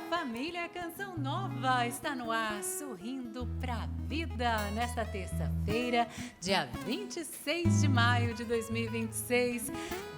família Canção Nova está no ar, sorrindo pra vida, nesta terça-feira, dia 26 de maio de 2026,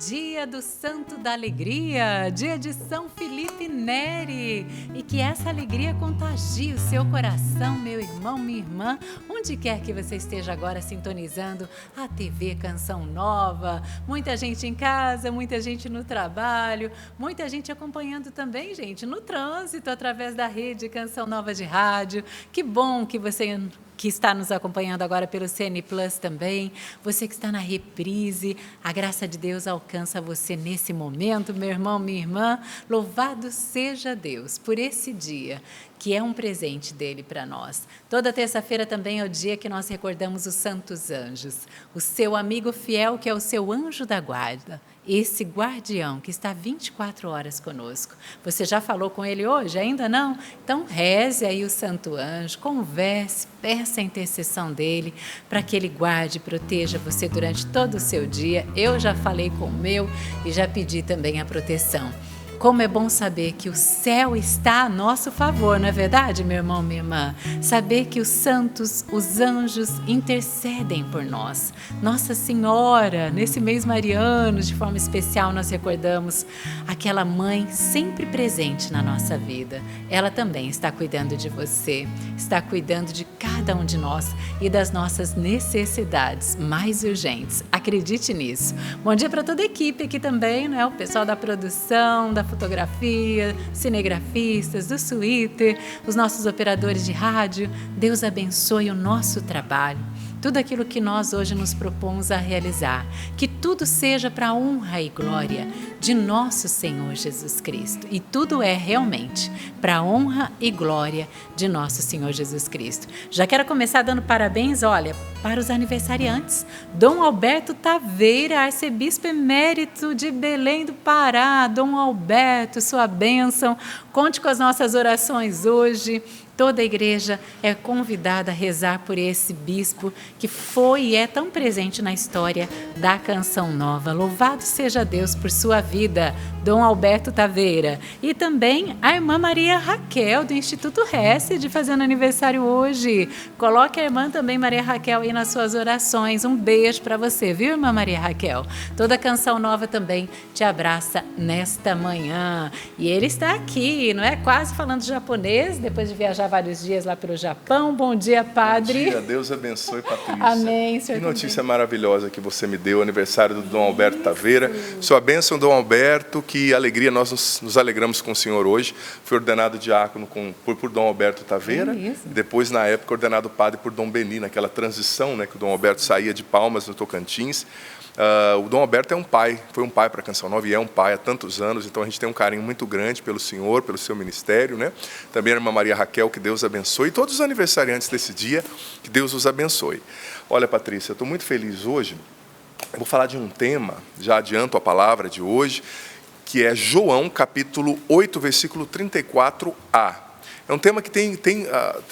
dia do Santo da Alegria, dia de São Felipe Neri, e que essa alegria contagie o seu coração, meu irmão, minha irmã, onde quer que você esteja agora sintonizando a TV Canção Nova, muita gente em casa, muita gente no trabalho, muita gente acompanhando também, gente, no trânsito, através da rede Canção Nova de Rádio. Que bom que você que está nos acompanhando agora pelo CN Plus também, você que está na reprise, a graça de Deus alcança você nesse momento, meu irmão, minha irmã. Louvado seja Deus por esse dia, que é um presente dele para nós. Toda terça-feira também é o dia que nós recordamos os santos anjos, o seu amigo fiel, que é o seu anjo da guarda, esse guardião que está 24 horas conosco. Você já falou com ele hoje? Ainda não? Então reze aí o santo anjo, converse, peça a intercessão dele para que ele guarde e proteja você durante todo o seu dia. Eu já falei com o meu e já pedi também a proteção. Como é bom saber que o céu está a nosso favor, não é verdade, meu irmão, minha irmã? Saber que os santos, os anjos intercedem por nós. Nossa Senhora, nesse mês mariano, de forma especial, nós recordamos aquela mãe sempre presente na nossa vida. Ela também está cuidando de você, está cuidando de cada um de nós e das nossas necessidades mais urgentes. Acredite nisso. Bom dia para toda a equipe aqui também, né? O pessoal da produção, da fotografia, cinegrafistas, do Twitter, os nossos operadores de rádio. Deus abençoe o nosso trabalho, tudo aquilo que nós hoje nos propomos a realizar. Que tudo seja para a honra e glória de nosso Senhor Jesus Cristo. E tudo é realmente para a honra e glória de nosso Senhor Jesus Cristo. Já quero começar dando parabéns, olha, para os aniversariantes. Dom Alberto Taveira, arcebispo emérito de Belém do Pará. Dom Alberto, sua bênção. Conte com as nossas orações hoje. Toda a igreja é convidada a rezar por esse bispo que foi e é tão presente na história da Canção Nova. Louvado seja Deus por sua vida, Dom Alberto Taveira. E também a irmã Maria Raquel, do Instituto Hesed, fazendo aniversário hoje. Coloque a irmã também, Maria Raquel, aí nas suas orações. Um beijo para você, viu, irmã Maria Raquel? Toda a Canção Nova também te abraça nesta manhã. E ele está aqui, não é? Quase falando japonês, depois de viajar vários dias lá pelo Japão. Bom dia, padre. Bom dia, Deus abençoe, Patrícia. Amém, senhor. Que notícia maravilhosa que você me deu, aniversário do Dom Alberto Taveira. Sua bênção, Dom Alberto, que alegria, nós nos alegramos com o senhor hoje. Fui ordenado diácono por Dom Alberto Taveira, depois, na época, ordenado padre por Dom Beni, naquela transição, né, que o Dom Alberto saía de Palmas, no Tocantins. O Dom Alberto é um pai, foi um pai para a Canção Nova e é um pai há tantos anos, então a gente tem um carinho muito grande pelo senhor, pelo seu ministério, né? Também a irmã Maria Raquel, que Deus abençoe, e todos os aniversariantes desse dia, que Deus os abençoe. Olha, Patrícia, eu estou muito feliz hoje, eu vou falar de um tema, já adianto a palavra de hoje, que é João, capítulo 8, versículo 34a. É um tema que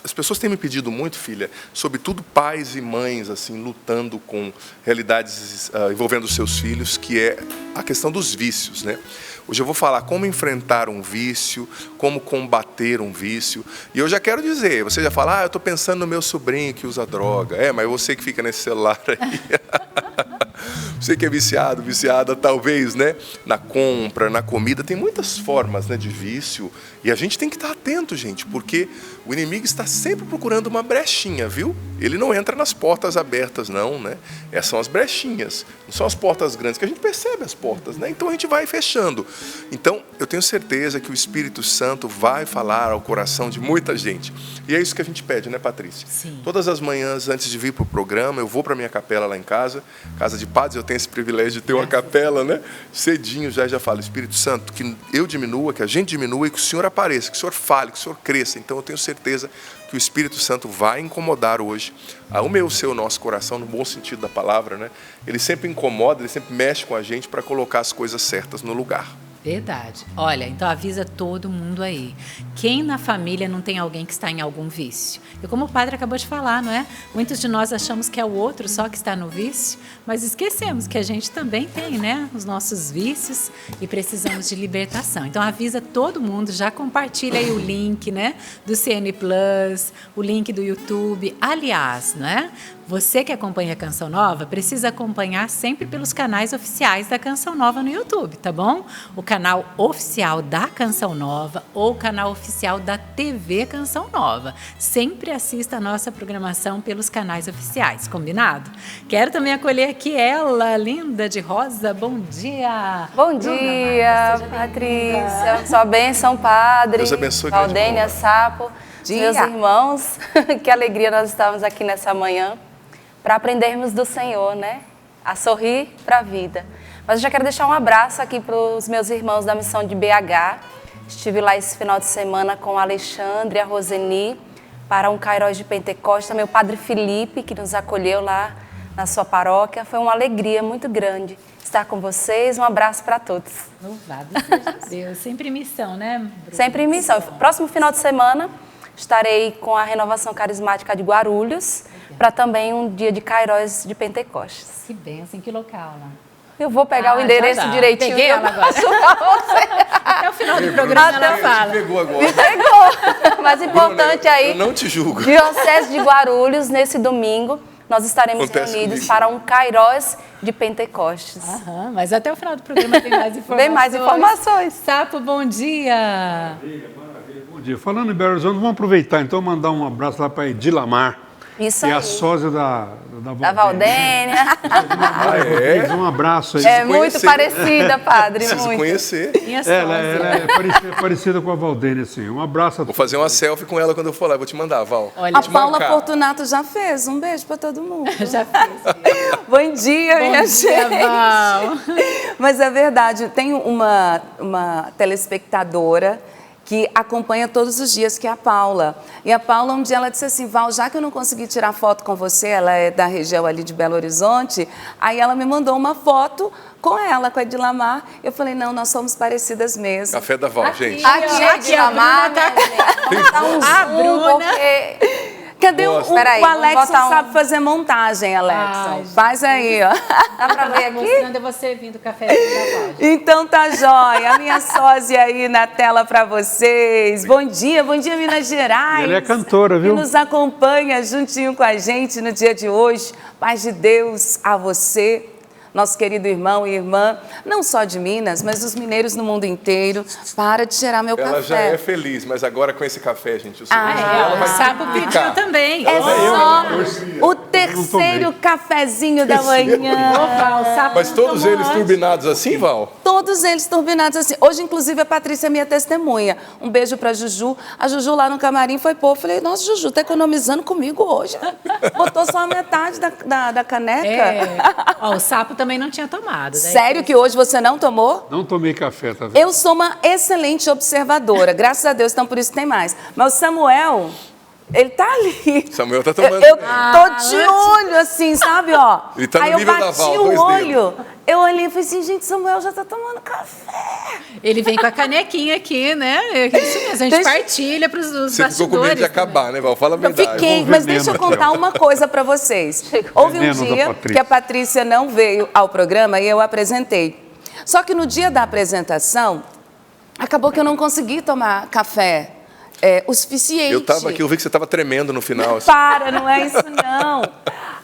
as pessoas têm me pedido muito, filha, sobretudo pais e mães, assim, lutando com realidades envolvendo os seus filhos, que é a questão dos vícios, né? Hoje eu vou falar como enfrentar um vício, como combater um vício. E eu já quero dizer, você já fala, eu estou pensando no meu sobrinho que usa droga. Mas você que fica nesse celular aí... Você que é viciado, viciada, talvez, né? Na compra, na comida, tem muitas formas, né, de vício. E a gente tem que estar atento, gente, porque o inimigo está sempre procurando uma brechinha, viu? Ele não entra nas portas abertas, não, né? Essas são as brechinhas, não são as portas grandes, que a gente percebe as portas, né? Então a gente vai fechando. Então, eu tenho certeza que o Espírito Santo vai falar ao coração de muita gente. E é isso que a gente pede, né, Patrícia? Sim. Todas as manhãs, antes de vir para o programa, eu vou para a minha capela lá em casa, casa de padres, eu tenho esse privilégio de ter uma capela, né? Cedinho já falo, Espírito Santo, que eu diminua, que a gente diminua e que o Senhor apareça, que o Senhor fale, que o Senhor cresça. Então eu tenho certeza que o Espírito Santo vai incomodar hoje o seu, o nosso coração, no bom sentido da palavra, né? Ele sempre incomoda, ele sempre mexe com a gente para colocar as coisas certas no lugar. Verdade. Olha, então avisa todo mundo aí. Quem na família não tem alguém que está em algum vício? E como o padre acabou de falar, não é? Muitos de nós achamos que é o outro só que está no vício, mas esquecemos que a gente também tem, né? Os nossos vícios e precisamos de libertação. Então avisa todo mundo, já compartilha aí o link, né? Do CN Plus, o link do YouTube. Aliás, não é? Você que acompanha a Canção Nova precisa acompanhar sempre pelos canais oficiais da Canção Nova no YouTube, tá bom? O canal oficial da Canção Nova ou o canal oficial da TV Canção Nova. Sempre assista a nossa programação pelos canais oficiais, combinado? Quero também acolher aqui ela, linda de rosa. Bom dia! Bom dia, Patrícia. Sua bênção, padre. Deus abençoe. Valdênia, Sapo, meus irmãos. Que alegria nós estamos aqui nessa manhã para aprendermos do Senhor, né? A sorrir para a vida. Mas eu já quero deixar um abraço aqui para os meus irmãos da missão de BH. Estive lá esse final de semana com o Alexandre e a Roseni para um Kairos de Pentecostes. Também o Padre Felipe, que nos acolheu lá na sua paróquia. Foi uma alegria muito grande estar com vocês. Um abraço para todos. Louvado seja Deus. Sempre em missão, né, Bruna? Sempre em missão. Próximo final de semana estarei com a Renovação Carismática de Guarulhos para também um dia de Kairos de Pentecostes. Que bênção, em que local lá? Eu vou pegar o endereço direitinho. Peguei ela agora. Até o final do programa ela fala. Pegou agora. Me pegou. Mas importante aí, eu não te julgo. Diocese de Guarulhos, nesse domingo, nós estaremos reunidos para um Kairos de Pentecostes. Aham, mas até o final do programa tem mais informações. Tem mais informações. Sapo, bom dia. Bom dia. Falando em Belo Horizonte, vamos aproveitar então e mandar um abraço lá para Edilamar. Isso e aí. a sósia da Valdênia. Um abraço aí. É muito parecida, padre. Preciso muito. conhecer. Ela é parecida com a Valdênia, assim. Um abraço a Vou fazer uma selfie com ela quando eu for lá. Vou te mandar, Val. Olha, A Paula Fortunato já fez. Um beijo para todo mundo. já fez. Bom dia, minha gente. Val. Mas é verdade, tem uma telespectadora que acompanha todos os dias, que é a Paula. E a Paula, um dia ela disse assim, Val, já que eu não consegui tirar foto com você, ela é da região ali de Belo Horizonte, aí ela me mandou uma foto com ela, com a Edilamar. Eu falei, não, nós somos parecidas mesmo. Café da Val, gente. Aqui é Edilamar, a Bruna tá... Vamos dar um zoom, porque... Cadê o Peraí, Alex botar sabe fazer montagem, Alex? Ai, faz aí, ó. Dá pra ver aqui? Mostrando você vindo o café da Val. Então tá jóia, a minha sósia aí na tela para vocês. Bom dia, Minas Gerais. Ela é cantora, viu? Que nos acompanha juntinho com a gente no dia de hoje. Paz de Deus a você, nosso querido irmão e irmã, não só de Minas, mas dos mineiros no mundo inteiro. Para de cheirar meu Ela café. já é feliz, mas agora com esse café, gente, o O Sapo pediu também. É só o Não terceiro tomei. cafezinho da manhã. O Sapo Mas todos tomou eles antes. turbinados assim, Val? Todos eles turbinados assim. Hoje, inclusive, a Patrícia é minha testemunha. Um beijo pra Juju. A Juju lá no camarim foi pôr. Eu falei, nossa, Juju, tá economizando comigo hoje. Botou só a metade da caneca. É. Ó, o Sapo também não tinha tomado. Daí Sério que hoje você não tomou? Não tomei café, tá vendo? Eu sou uma excelente observadora. Graças a Deus, então por isso tem mais. Mas o Samuel, ele tá ali. Samuel tá tomando Eu também. tô de olho, assim, sabe, ó. Ele tá no Aí eu nível da bati Val, o dois olho. Eu olhei e falei assim, gente, Samuel já tá tomando café. Ele vem com a canequinha aqui, né? É isso mesmo, a gente Deixa- partilha para os Você bastidores. ficou com medo de também. acabar, né, Val? Fala a Eu verdade. fiquei, mas deixa eu contar uma coisa para vocês. Houve um Veneno da dia Patrícia. que a Patrícia não veio ao programa e eu apresentei. Só que no dia da apresentação, acabou que eu não consegui tomar café o suficiente. Eu tava aqui, eu vi que você tava tremendo no final. assim. Para, não é isso não.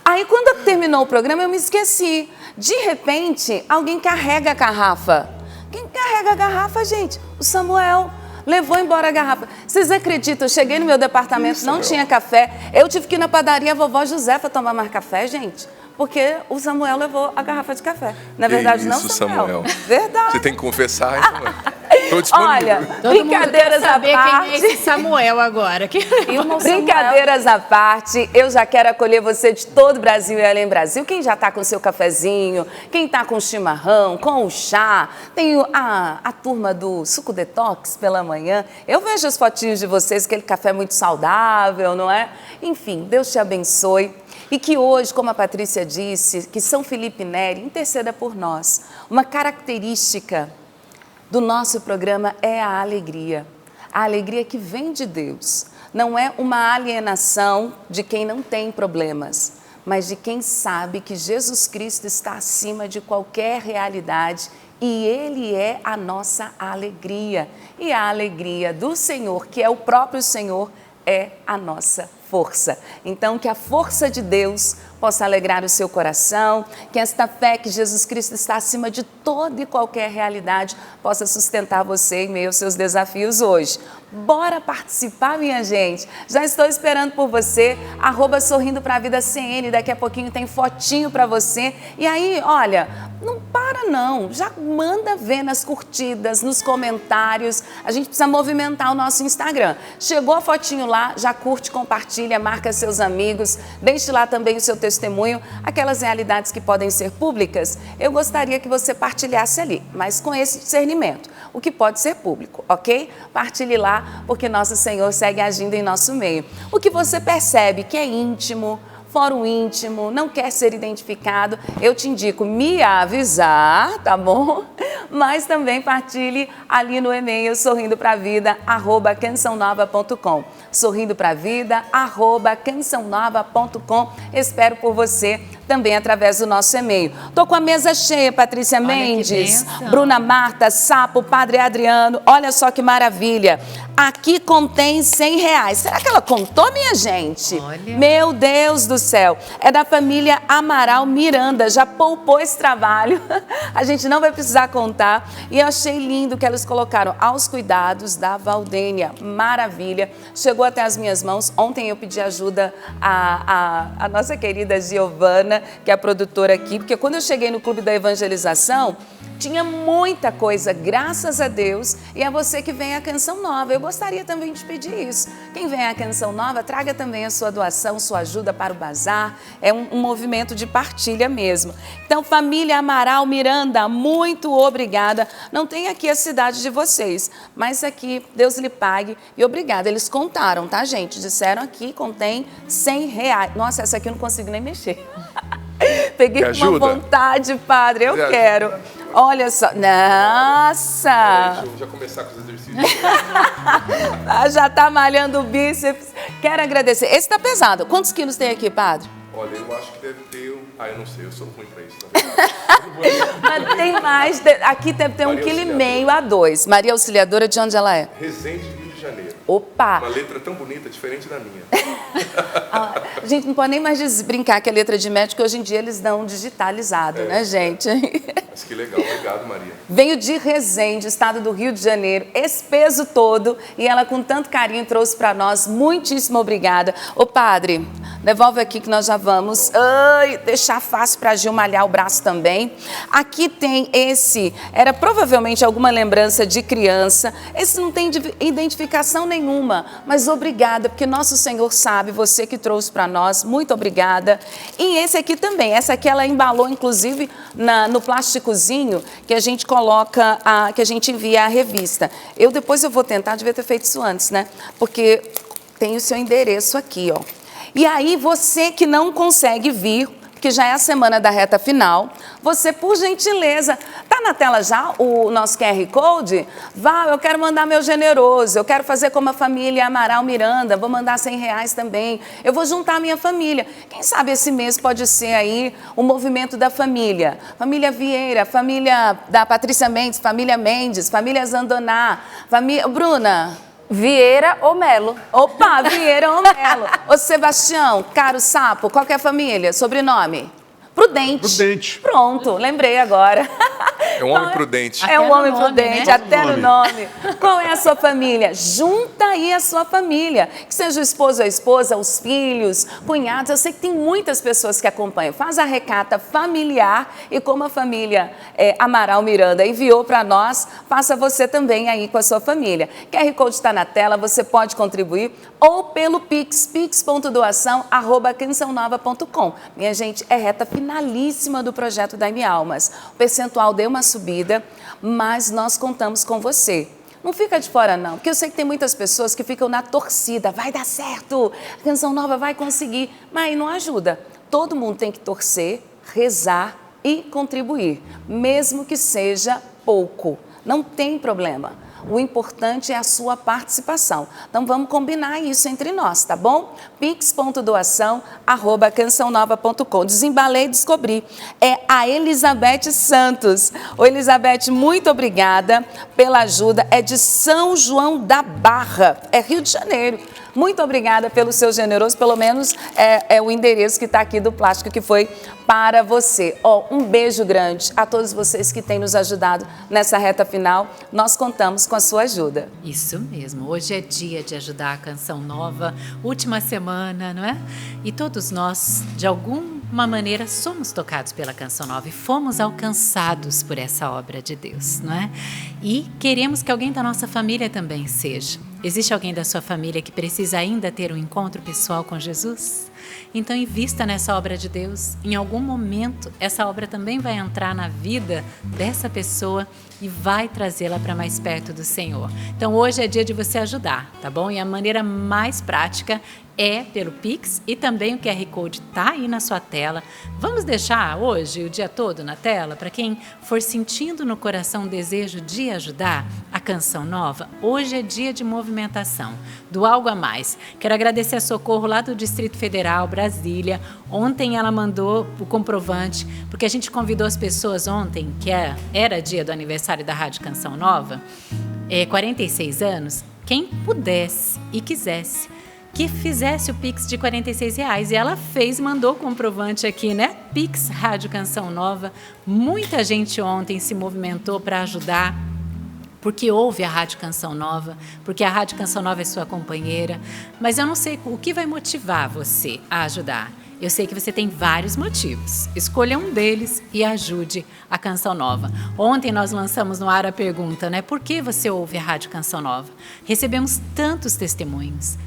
Aí quando terminou o programa, eu me esqueci. De repente, alguém carrega a garrafa. Quem carrega a garrafa, gente? O Samuel. Levou embora a garrafa. Vocês acreditam? Eu cheguei no meu departamento, não tinha café. Eu tive que ir na padaria vovó Josefa tomar mais café, gente. Porque o Samuel levou a garrafa de café. Na Que verdade, não, isso, Samuel. Samuel. Verdade. Você tem que confessar, hein, Samuel? Tô disponível. Olha, Todo mundo brincadeiras quer saber à quem parte. é esse Samuel agora. Brincadeiras à parte, eu já quero acolher você de todo o Brasil e além Brasil. Quem já está com seu cafezinho, quem está com chimarrão, com o chá, tem a turma do suco detox pela manhã. Eu vejo as fotinhos de vocês, aquele café muito saudável, não é? Enfim, Deus te abençoe. E que hoje, como a Patrícia disse, que São Felipe Neri interceda por nós. Uma característica do nosso programa é a alegria que vem de Deus. Não é uma alienação de quem não tem problemas, mas de quem sabe que Jesus Cristo está acima de qualquer realidade e Ele é a nossa alegria. E a alegria do Senhor, que é o próprio Senhor, é a nossa força. Então, que a força de Deus possa alegrar o seu coração, que esta fé que Jesus Cristo está acima de toda e qualquer realidade possa sustentar você em meio aos seus desafios hoje. Bora participar, minha gente? Já estou esperando por você, @sorrindo pra vida CN, daqui a pouquinho tem fotinho para você. E aí, olha, não para não, já manda ver nas curtidas, nos comentários, a gente precisa movimentar o nosso Instagram. Chegou a fotinho lá, já curte, compartilha, marca seus amigos, deixe lá também o seu testemunho, aquelas realidades que podem ser públicas, eu gostaria que você partilhasse ali, mas com esse discernimento, o que pode ser público, ok? Partilhe lá, porque nosso Senhor segue agindo em nosso meio. O que você percebe que é íntimo, fórum íntimo, não quer ser identificado, eu te indico me avisar, tá bom? Mas também partilhe ali no e-mail sorrindopravida@cançãonova.com. sorrindopravida@cançãonova.com. Espero por você também através do nosso e-mail. Tô com a mesa cheia, Patrícia Mendes, Bruna Marta, Sapo, Padre Adriano. Olha só que maravilha. Aqui contém R$100. Será que ela contou, minha gente? Olha. Meu Deus do céu. É da família Amaral Miranda. Já poupou esse trabalho. A gente não vai precisar contar. E eu achei lindo que elas colocaram aos cuidados da Valdênia. Maravilha. Chegou até as minhas mãos. Ontem eu pedi ajuda à nossa querida Giovana, que é a produtora aqui, porque quando eu cheguei no Clube da Evangelização, tinha muita coisa, graças a Deus, e é você que vem à Canção Nova. Eu gostaria também de pedir isso. Quem vem à Canção Nova, traga também a sua doação, sua ajuda para o bazar. É um movimento de partilha mesmo. Então, família Amaral Miranda, muito obrigada. Não tem aqui a cidade de vocês, mas aqui, Deus lhe pague e obrigada. Eles contaram, tá, gente? Disseram aqui, contém R$100. Nossa, essa aqui eu não consigo nem mexer. Peguei com uma vontade, padre, eu quero. Olha só, nossa! Deixa eu já começar com os exercícios. Já tá malhando o bíceps. Quero agradecer. Esse tá pesado. Quantos quilos tem aqui, padre? Olha, eu acho que deve ter... eu não sei, eu sou ruim pra isso. Mas tem mais. Aqui deve ter 1,5 kg a 2. Maria Auxiliadora, de onde ela é? Resende, Rio de Janeiro. Opa! Uma letra tão bonita, diferente da minha. A gente não pode nem mais brincar que é letra de médico, hoje em dia eles dão digitalizado, né, gente? Mas que legal, obrigado, Maria. Veio de Resende, estado do Rio de Janeiro, esse peso todo, e ela com tanto carinho trouxe para nós, muitíssimo obrigada. Ô padre, devolve aqui que nós já vamos deixar fácil para a Gil malhar o braço também. Aqui tem esse, era provavelmente alguma lembrança de criança, esse não tem identificação nenhuma, mas obrigada, porque nosso Senhor sabe, você que trouxe para nós, muito obrigada. E esse aqui também, essa aqui ela embalou inclusive no plásticozinho que a gente coloca, que a gente envia a revista. Depois eu vou tentar, devia ter feito isso antes, né? Porque tem o seu endereço aqui, ó. E aí você que não consegue vir, que já é a semana da reta final, você, por gentileza, tá na tela já o nosso QR Code? Vá, eu quero mandar meu generoso, eu quero fazer como a família Amaral Miranda, vou mandar R$100 também, eu vou juntar a minha família. Quem sabe esse mês pode ser aí o movimento da família. Família Vieira, família da Patrícia Mendes, família Zandoná, família... Bruna... Vieira ou Melo? Opa, Vieira ou Melo. Ô Sebastião, Caro Sapo, qual que é a família? Sobrenome? Prudente. Prudente. Pronto, lembrei agora. É um homem prudente. É um homem no nome, prudente, né? até no nome. Qual é a sua família? Junta aí a sua família. Que seja o esposo ou a esposa, os filhos, cunhados. Eu sei que tem muitas pessoas que acompanham. Faz a recata familiar e como a família Amaral Miranda enviou para nós, faça você também aí com a sua família. QR Code está na tela, você pode contribuir ou pelo Pix, pix.doação@cançãonova.com. Minha gente, é reta finalíssima do projeto Dai-me Almas. O percentual deu uma subida, mas nós contamos com você. Não fica de fora não, porque eu sei que tem muitas pessoas que ficam na torcida, vai dar certo, a Canção Nova vai conseguir, mas aí não ajuda. Todo mundo tem que torcer, rezar e contribuir, mesmo que seja pouco. Não tem problema. O importante é a sua participação. Então, vamos combinar isso entre nós, tá bom? pix.doação@cançãonova.com. Desembalei e descobri. É a Elizabeth Santos. Ô, Elizabeth, muito obrigada pela ajuda. É de São João da Barra, é Rio de Janeiro. Muito obrigada pelo seu generoso, pelo menos é o endereço que está aqui do plástico que foi para você. Um beijo grande a todos vocês que têm nos ajudado nessa reta final. Nós contamos com a sua ajuda. Isso mesmo. Hoje é dia de ajudar a Canção Nova, última semana, não é? E todos nós, de alguma maneira, somos tocados pela Canção Nova e fomos alcançados por essa obra de Deus, não é? E queremos que alguém da nossa família também seja. Existe alguém da sua família que precisa ainda ter um encontro pessoal com Jesus? Então, invista nessa obra de Deus. Em algum momento, essa obra também vai entrar na vida dessa pessoa e vai trazê-la para mais perto do Senhor. Então, hoje é dia de você ajudar, tá bom? E a maneira mais prática é pelo Pix e também o QR Code está aí na sua tela. Vamos deixar hoje o dia todo na tela para quem for sentindo no coração o desejo de ajudar a Canção Nova. Hoje é dia de movimentação, do Algo a Mais. Quero agradecer a Socorro lá do Distrito Federal, Brasília. Ontem ela mandou o comprovante, porque a gente convidou as pessoas ontem, que era dia do aniversário da Rádio Canção Nova, 46 anos, quem pudesse e quisesse, que fizesse o Pix de R$46. E ela fez, mandou o comprovante aqui, né? Pix Rádio Canção Nova. Muita gente ontem se movimentou para ajudar, porque ouve a Rádio Canção Nova, porque a Rádio Canção Nova é sua companheira. Mas eu não sei o que vai motivar você a ajudar. Eu sei que você tem vários motivos. Escolha um deles e ajude a Canção Nova. Ontem nós lançamos no ar a pergunta, né? Por que você ouve a Rádio Canção Nova? Recebemos tantos testemunhos,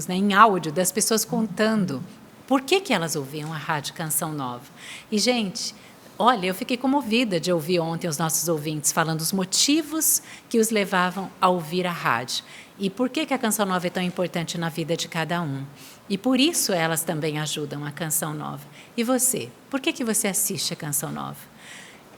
né, em áudio, das pessoas contando por que elas ouviam a Rádio Canção Nova. E, gente, olha, eu fiquei comovida de ouvir ontem os nossos ouvintes falando os motivos que os levavam a ouvir a rádio. E por que a Canção Nova é tão importante na vida de cada um. E por isso elas também ajudam a Canção Nova. E você? Por que você assiste a Canção Nova?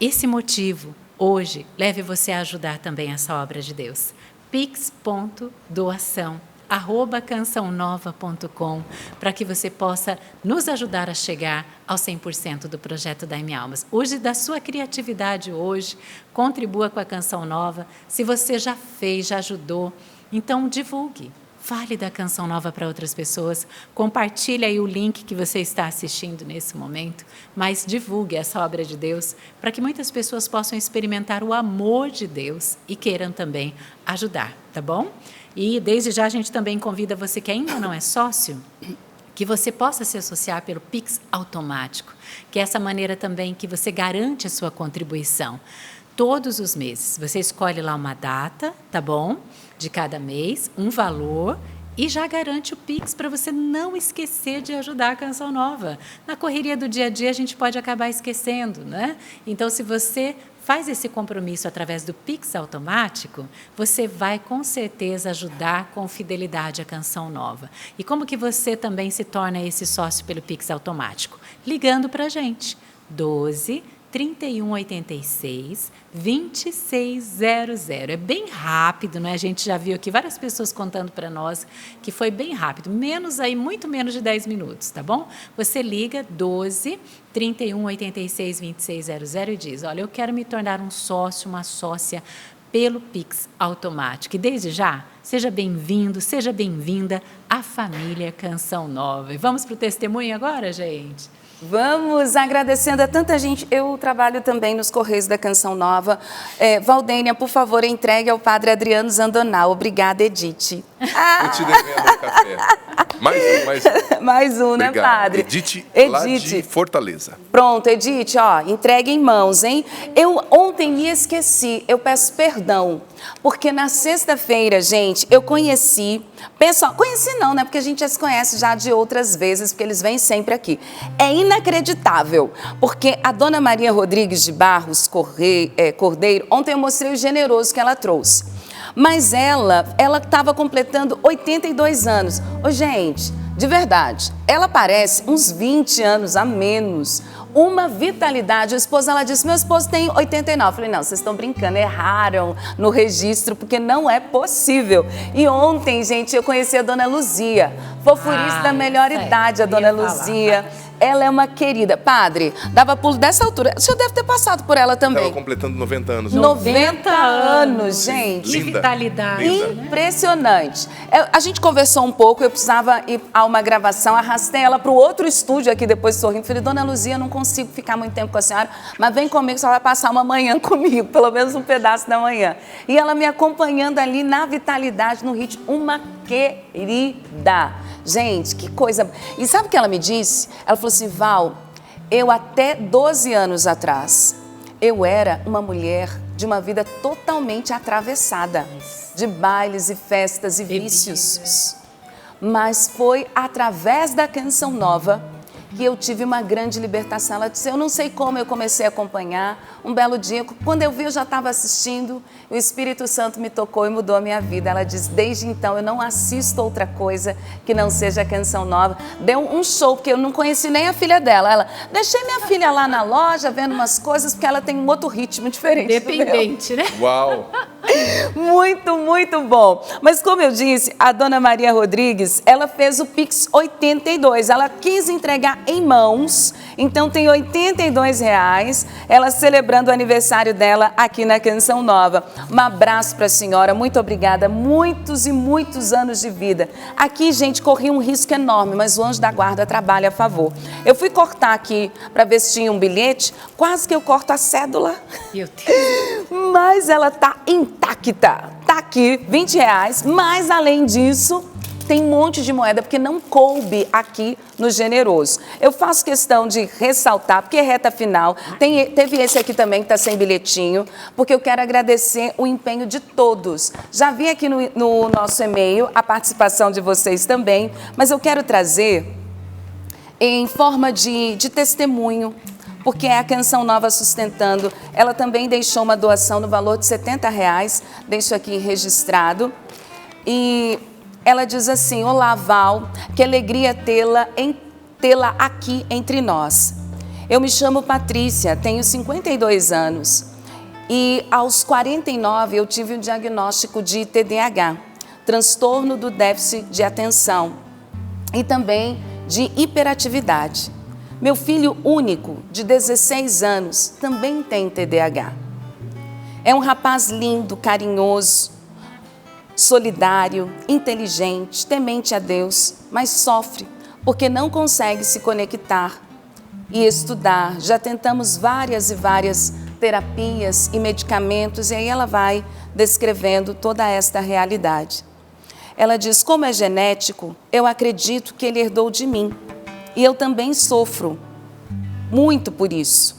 Esse motivo, hoje, leve você a ajudar também essa obra de Deus. pix.doação@cançãonova.com, para que você possa nos ajudar a chegar ao 100% do projeto Dai-me Almas. Use da sua criatividade hoje, contribua com a Canção Nova. Se você já fez, já ajudou, então divulgue. Fale da Canção Nova para outras pessoas, compartilhe aí o link que você está assistindo nesse momento, mas divulgue essa obra de Deus para que muitas pessoas possam experimentar o amor de Deus e queiram também ajudar, tá bom? E desde já a gente também convida você que ainda não é sócio, que você possa se associar pelo Pix automático, que é essa maneira também que você garante a sua contribuição. Todos os meses, você escolhe lá uma data, tá bom? De cada mês, um valor e já garante o Pix para você não esquecer de ajudar a Canção Nova. Na correria do dia a dia, a gente pode acabar esquecendo, né? Então, se você faz esse compromisso através do Pix automático, você vai com certeza ajudar com fidelidade a Canção Nova. E como que você também se torna esse sócio pelo Pix automático? Ligando para a gente, 12-3186-2600. É bem rápido, né? A gente já viu aqui várias pessoas contando para nós que foi bem rápido, muito menos de 10 minutos, tá bom? Você liga 12-3186-2600 e diz, olha, eu quero me tornar um sócio, uma sócia pelo Pix automático. E desde já, seja bem-vindo, seja bem-vinda à família Canção Nova. E vamos para o testemunho agora, gente? Vamos agradecendo a tanta gente. Eu trabalho também nos Correios da Canção Nova. Valdênia, por favor, entregue ao padre Adriano Zandonal. Obrigada, Edith. Eu te devendo um café. Mais um, né, padre? Edith, lá de Fortaleza. Pronto, Edith, ó, entregue em mãos, hein? Eu ontem me esqueci, eu peço perdão, porque na sexta-feira, gente, eu conheci não, né? Porque a gente já se conhece já de outras vezes, porque eles vêm sempre aqui. É inacreditável, porque a dona Maria Rodrigues de Barros Cordeiro, ontem eu mostrei o generoso que ela trouxe. Mas ela estava completando 82 anos. Ô, gente, de verdade, ela parece uns 20 anos a menos. uma vitalidade. O esposo, ela disse, meu esposo tem 89. Eu falei, não, vocês estão brincando, erraram no registro, porque não é possível. E ontem, gente, eu conheci a dona Luzia, fofurice da melhor idade, a dona Luzia. Ela é uma querida. Padre, dava pulo dessa altura. O senhor deve ter passado por ela também. Estava completando 90 anos. 90 anos, gente. Que vitalidade. Impressionante. A gente conversou um pouco, eu precisava ir a uma gravação, arrastei ela para o outro estúdio aqui depois de Sorrindo. Falei, dona Luzia, eu não consigo ficar muito tempo com a senhora, mas vem comigo, você vai passar uma manhã comigo, pelo menos um pedaço da manhã. E ela me acompanhando ali na vitalidade, no ritmo, uma querida. Gente, que coisa... E sabe o que ela me disse? Ela falou assim, Val, eu até 12 anos atrás, eu era uma mulher de uma vida totalmente atravessada, de bailes e festas e vícios. Mas foi através da Canção Nova que eu tive uma grande libertação. Ela disse, eu não sei como eu comecei a acompanhar. Um belo dia, quando eu vi, eu já estava assistindo, o Espírito Santo me tocou e mudou a minha vida. Ela disse, desde então eu não assisto outra coisa que não seja a Canção Nova. Deu um show, porque eu não conheci nem a filha dela. Ela, deixei minha filha lá na loja, vendo umas coisas, porque ela tem um outro ritmo diferente. Dependente, né? Uau! Muito, muito bom. Mas como eu disse, a dona Maria Rodrigues, ela fez o Pix 82. Ela quis entregar em mãos, então tem R$82. Ela celebrando o aniversário dela aqui na Canção Nova. Um abraço para a senhora, muito obrigada. Muitos e muitos anos de vida. Aqui, gente, corri um risco enorme, mas o anjo da guarda trabalha a favor. Eu fui cortar aqui para ver se tinha um bilhete, quase que eu corto a cédula. Meu Deus. Mas ela tá intacta. Tá aqui, R$20, mas além disso, tem um monte de moeda, porque não coube aqui no generoso. Eu faço questão de ressaltar, porque é reta final. Teve esse aqui também que está sem bilhetinho, porque eu quero agradecer o empenho de todos. Já vi aqui no nosso e-mail a participação de vocês também, mas eu quero trazer em forma de testemunho, porque é a Canção Nova sustentando. Ela também deixou uma doação no valor de R$70, deixo aqui registrado. E ela diz assim, olá Val, que alegria tê-la aqui entre nós. Eu me chamo Patrícia, tenho 52 anos e aos 49 eu tive o diagnóstico de TDAH, transtorno do déficit de atenção e também de hiperatividade. Meu filho único, de 16 anos, também tem TDAH. É um rapaz lindo, carinhoso, solidário, inteligente, temente a Deus, mas sofre porque não consegue se conectar e estudar. Já tentamos várias e várias terapias e medicamentos e aí ela vai descrevendo toda esta realidade. Ela diz, como é genético, eu acredito que ele herdou de mim. E eu também sofro muito por isso.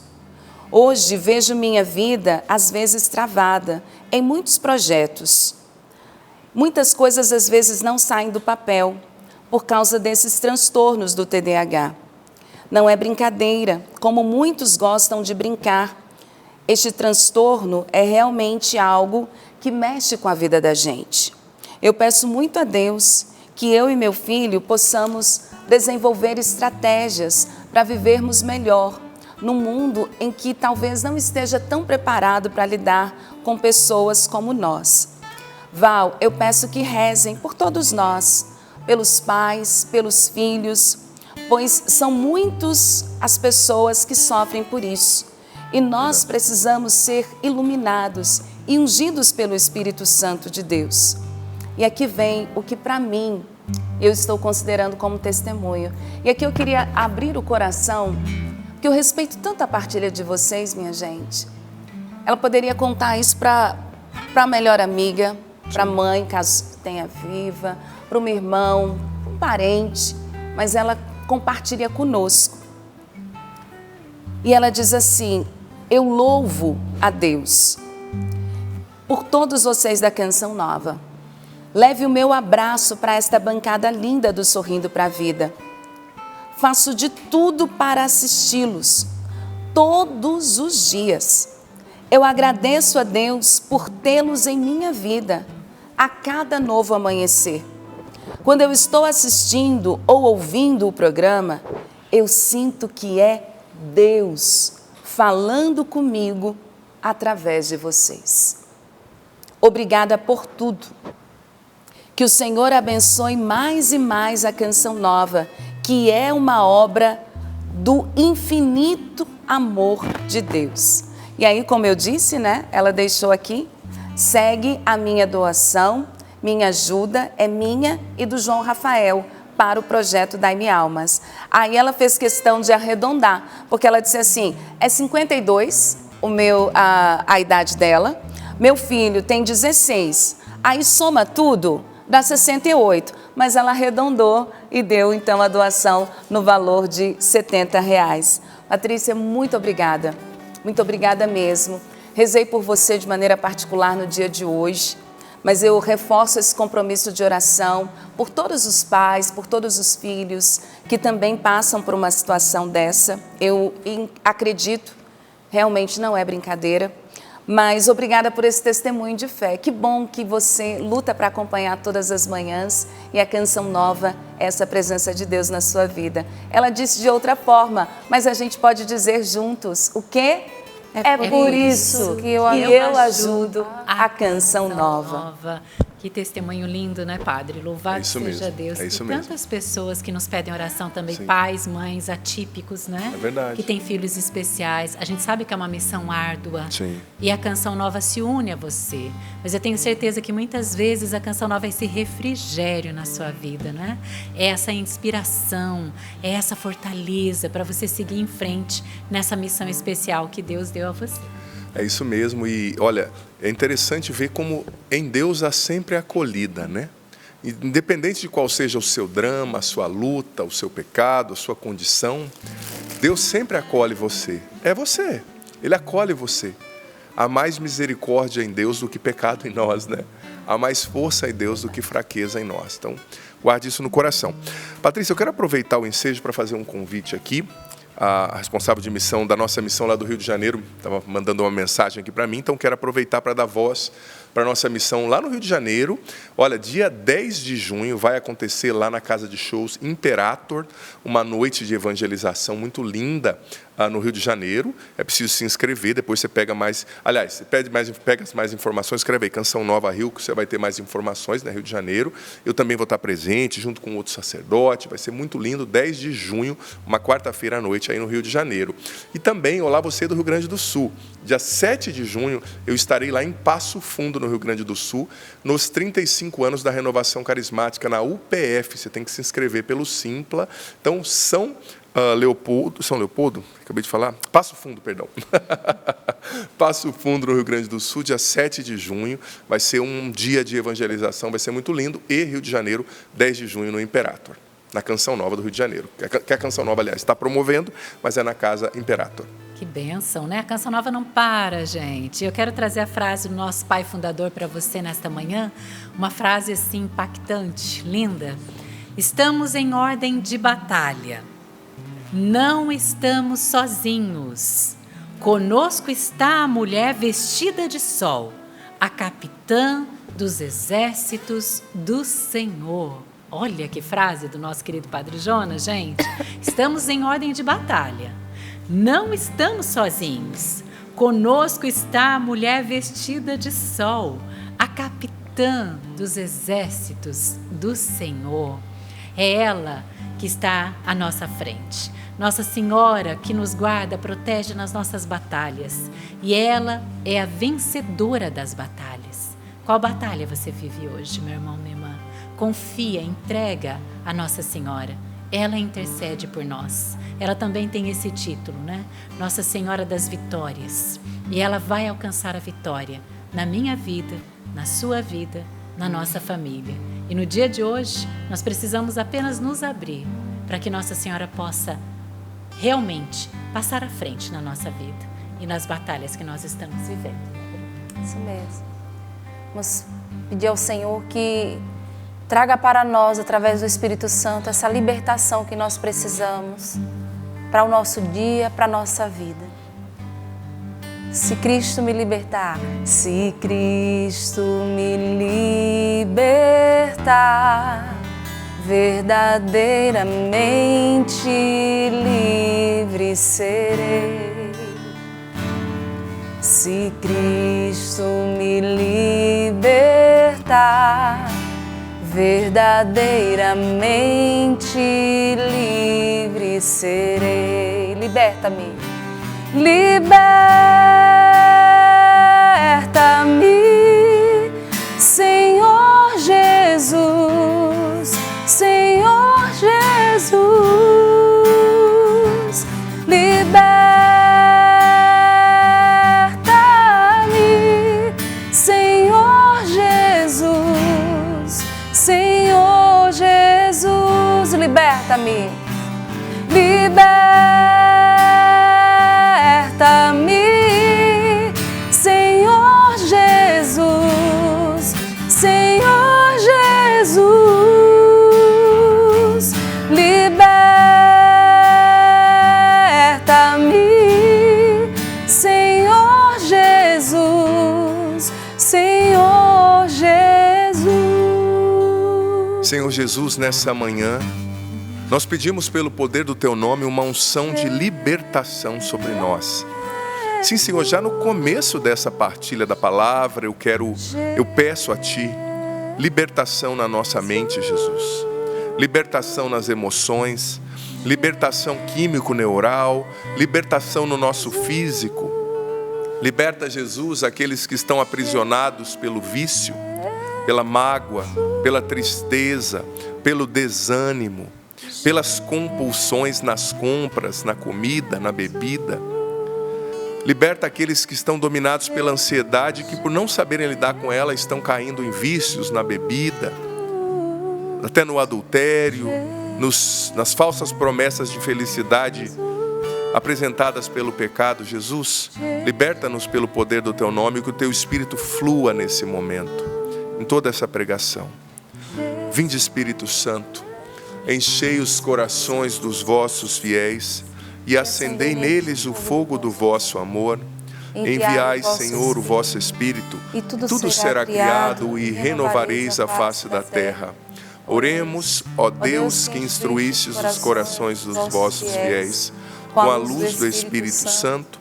Hoje vejo minha vida, às vezes, travada em muitos projetos. Muitas coisas, às vezes, não saem do papel por causa desses transtornos do TDAH. Não é brincadeira, como muitos gostam de brincar. Este transtorno é realmente algo que mexe com a vida da gente. Eu peço muito a Deus que eu e meu filho possamos desenvolver estratégias para vivermos melhor num mundo em que talvez não esteja tão preparado para lidar com pessoas como nós. Val, eu peço que rezem por todos nós, pelos pais, pelos filhos, pois são muitos as pessoas que sofrem por isso. E nós precisamos ser iluminados e ungidos pelo Espírito Santo de Deus. E aqui vem o que para mim eu estou considerando como testemunho. E aqui eu queria abrir o coração, porque eu respeito tanto a partilha de vocês, minha gente. Ela poderia contar isso para a melhor amiga, para a mãe, caso tenha viva, para um irmão, um parente, mas ela compartilha conosco. E ela diz assim, eu louvo a Deus por todos vocês da Canção Nova. Leve o meu abraço para esta bancada linda do Sorrindo para a Vida. Faço de tudo para assisti-los todos os dias. Eu agradeço a Deus por tê-los em minha vida a cada novo amanhecer. Quando eu estou assistindo ou ouvindo o programa, eu sinto que é Deus falando comigo através de vocês. Obrigada por tudo. Que o Senhor abençoe mais e mais a Canção Nova, que é uma obra do infinito amor de Deus. E aí, como eu disse, né? Ela deixou aqui, segue a minha doação, minha ajuda é minha e do João Rafael para o projeto Dai-me Almas. Aí ela fez questão de arredondar, porque ela disse assim, é 52 a idade dela, meu filho tem 16, aí soma tudo, dá 68, mas ela arredondou e deu então a doação no valor de R$70. Patrícia, muito obrigada mesmo. Rezei por você de maneira particular no dia de hoje, mas eu reforço esse compromisso de oração por todos os pais, por todos os filhos que também passam por uma situação dessa. Eu acredito, realmente não é brincadeira, mas obrigada por esse testemunho de fé. Que bom que você luta para acompanhar todas as manhãs e a Canção Nova é essa presença de Deus na sua vida. Ela disse de outra forma, mas a gente pode dizer juntos o quê? É por isso que eu ajudo a Canção Nova. Que testemunho lindo, né, Padre? Louvado seja Deus. É isso e mesmo. Tantas pessoas que nos pedem oração também, pais, mães atípicos, né? É verdade. Que têm filhos especiais. A gente sabe que é uma missão árdua. Sim. E a Canção Nova se une a você. Mas eu tenho certeza que muitas vezes a Canção Nova é esse refrigério na sua vida, né? É essa inspiração, é essa fortaleza para você seguir em frente nessa missão especial que Deus deu a você. É isso mesmo, e olha, é interessante ver como em Deus há sempre acolhida, né? Independente de qual seja o seu drama, a sua luta, o seu pecado, a sua condição, Deus sempre acolhe você. É você, Ele acolhe você. Há mais misericórdia em Deus do que pecado em nós, né? Há mais força em Deus do que fraqueza em nós. Então, guarde isso no coração. Patrícia, eu quero aproveitar o ensejo para fazer um convite aqui. A responsável de missão da nossa missão lá do Rio de Janeiro estava mandando uma mensagem aqui para mim, então quero aproveitar para dar voz para a nossa missão lá no Rio de Janeiro. Olha, dia 10 de junho vai acontecer lá na Casa de Shows Imperator, uma noite de evangelização muito linda no Rio de Janeiro. É preciso se inscrever, depois você pega mais... Aliás, pega mais informações, escreve aí, Canção Nova Rio, que você vai ter mais informações, né, Rio de Janeiro. Eu também vou estar presente, junto com outro sacerdote, vai ser muito lindo, 10 de junho, uma quarta-feira à noite aí no Rio de Janeiro. E também, olá você do Rio Grande do Sul, dia 7 de junho, eu estarei lá em Passo Fundo, no Rio Grande do Sul, nos 35 anos da Renovação Carismática na UPF. Você tem que se inscrever pelo Simpla. Então, São Leopoldo, acabei de falar, Passo Fundo, perdão. Passo Fundo, no Rio Grande do Sul, dia 7 de junho, vai ser um dia de evangelização, vai ser muito lindo. E Rio de Janeiro, 10 de junho, no Imperator, na Canção Nova do Rio de Janeiro, que a Canção Nova, aliás, está promovendo, mas é na Casa Imperator. Que bênção, né? A Canção Nova não para, gente. Eu quero trazer a frase do nosso pai fundador para você nesta manhã, uma frase assim impactante, linda. Estamos em ordem de batalha. Não estamos sozinhos. Conosco está a mulher vestida de sol, a capitã dos exércitos do Senhor. Olha que frase do nosso querido Padre Jonas, gente. Estamos em ordem de batalha. Não estamos sozinhos. Conosco está a mulher vestida de sol, a capitã dos exércitos do Senhor. É ela que está à nossa frente. Nossa Senhora que nos guarda, protege nas nossas batalhas. E ela é a vencedora das batalhas. Qual batalha você vive hoje, meu irmão, minha irmã? Confia, entrega a Nossa Senhora. Ela intercede por nós. Ela também tem esse título, né? Nossa Senhora das Vitórias. E ela vai alcançar a vitória na minha vida, na sua vida, na nossa família. E no dia de hoje, nós precisamos apenas nos abrir para que Nossa Senhora possa realmente passar à frente na nossa vida e nas batalhas que nós estamos vivendo. Isso mesmo. Vamos pedir ao Senhor que traga para nós, através do Espírito Santo, essa libertação que nós precisamos para o nosso dia, para a nossa vida. Se Cristo me libertar, se Cristo me libertar, verdadeiramente livre serei. Se Cristo me libertar, verdadeiramente livre serei. Liberta-me, liberta-me, Senhor Jesus, Senhor Jesus, liberta-me, Senhor Jesus, Senhor Jesus, liberta-me, liberta-me, Senhor Jesus, Senhor Jesus, liberta-me, Senhor Jesus, Senhor Jesus. Senhor Jesus, nessa manhã, nós pedimos pelo poder do Teu nome uma unção de libertação sobre nós. Sim, Senhor, já no começo dessa partilha da palavra, eu peço a Ti libertação na nossa mente, Jesus. Libertação nas emoções, libertação químico-neural, libertação no nosso físico. Liberta, Jesus, aqueles que estão aprisionados pelo vício, pela mágoa, pela tristeza, pelo desânimo, pelas compulsões nas compras, na comida, na bebida. Liberta aqueles que estão dominados pela ansiedade, que por não saberem lidar com ela, estão caindo em vícios, na bebida, até no adultério, nas falsas promessas de felicidade apresentadas pelo pecado. Jesus, liberta-nos pelo poder do Teu nome, que o Teu Espírito flua nesse momento, em toda essa pregação. Vinde, Espírito Santo, enchei os corações dos vossos fiéis e acendei neles o fogo do vosso amor. Enviai, Senhor, o vosso Espírito, e tudo será criado e renovareis a face da terra. Oremos, ó Deus, que instruístes os corações dos vossos fiéis com a luz do Espírito Santo,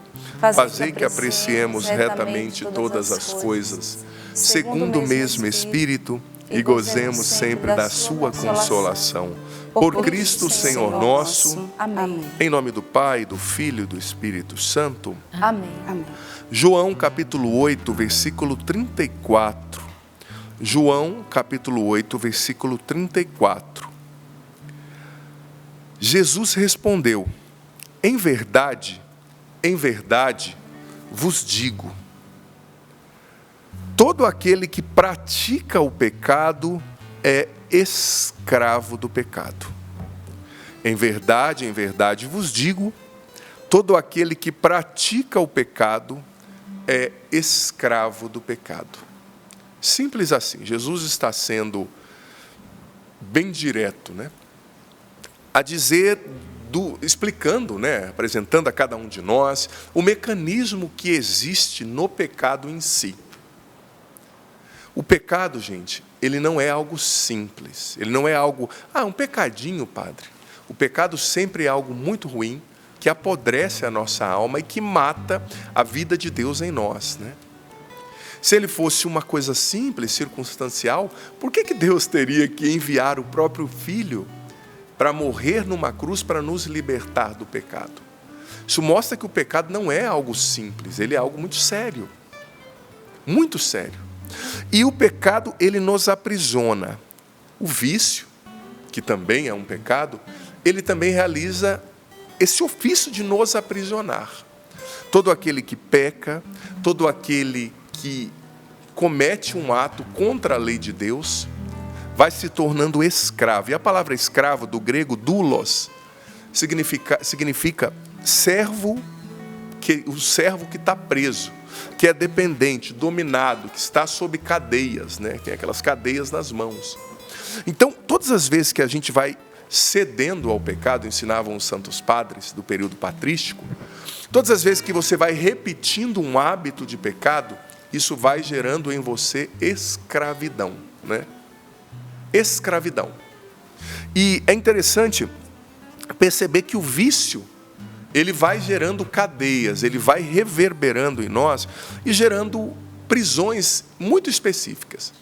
fazei que apreciemos retamente todas as coisas, segundo o mesmo Espírito, e gozemos sempre da sua consolação. Por Cristo, Senhor nosso. Amém. Em nome do Pai, do Filho e do Espírito Santo. Amém. Amém. João capítulo 8, versículo 34. João capítulo 8, versículo 34. Jesus respondeu: em verdade vos digo, todo aquele que pratica o pecado é escravo do pecado. Em verdade vos digo, todo aquele que pratica o pecado é escravo do pecado. Simples assim. Jesus está sendo bem direto, né? A dizer, explicando, né? Apresentando a cada um de nós o mecanismo que existe no pecado em si. O pecado, gente, ele não é algo simples. Ele não é algo, um pecadinho, padre. O pecado sempre é algo muito ruim, que apodrece a nossa alma e que mata a vida de Deus em nós, né? Se ele fosse uma coisa simples, circunstancial, por que Deus teria que enviar o próprio Filho para morrer numa cruz para nos libertar do pecado? Isso mostra que o pecado não é algo simples, ele é algo muito sério. Muito sério. E o pecado, ele nos aprisiona. O vício, que também é um pecado, ele também realiza esse ofício de nos aprisionar. Todo aquele que peca, todo aquele que comete um ato contra a lei de Deus, vai se tornando escravo. E a palavra escravo, do grego doulos, significa servo, o servo que está preso, que é dependente, dominado, que está sob cadeias, né? Tem aquelas cadeias nas mãos. Então, todas as vezes que a gente vai cedendo ao pecado, ensinavam os santos padres do período patrístico, todas as vezes que você vai repetindo um hábito de pecado, isso vai gerando em você escravidão, né? Escravidão. E é interessante perceber que o vício, ele vai gerando cadeias, ele vai reverberando em nós e gerando prisões muito específicas.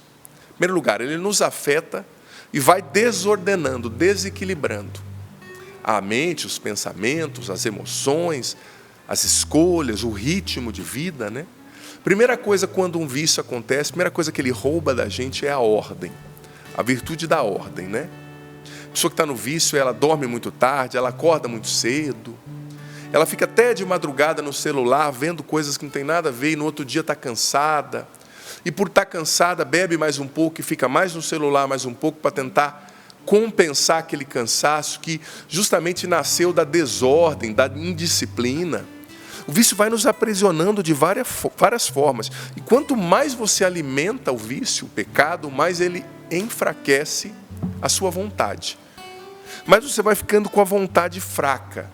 Em primeiro lugar, ele nos afeta e vai desordenando, desequilibrando a mente, os pensamentos, as emoções, as escolhas, o ritmo de vida, né? Primeira coisa, quando um vício acontece, a primeira coisa que ele rouba da gente é a ordem, a virtude da ordem, né? A pessoa que está no vício, ela dorme muito tarde, ela acorda muito cedo, ela fica até de madrugada no celular, vendo coisas que não tem nada a ver, e no outro dia está cansada. E por estar cansada, bebe mais um pouco e fica mais no celular mais um pouco para tentar compensar aquele cansaço que justamente nasceu da desordem, da indisciplina. O vício vai nos aprisionando de várias formas. E quanto mais você alimenta o vício, o pecado, mais ele enfraquece a sua vontade. Mas você vai ficando com a vontade fraca.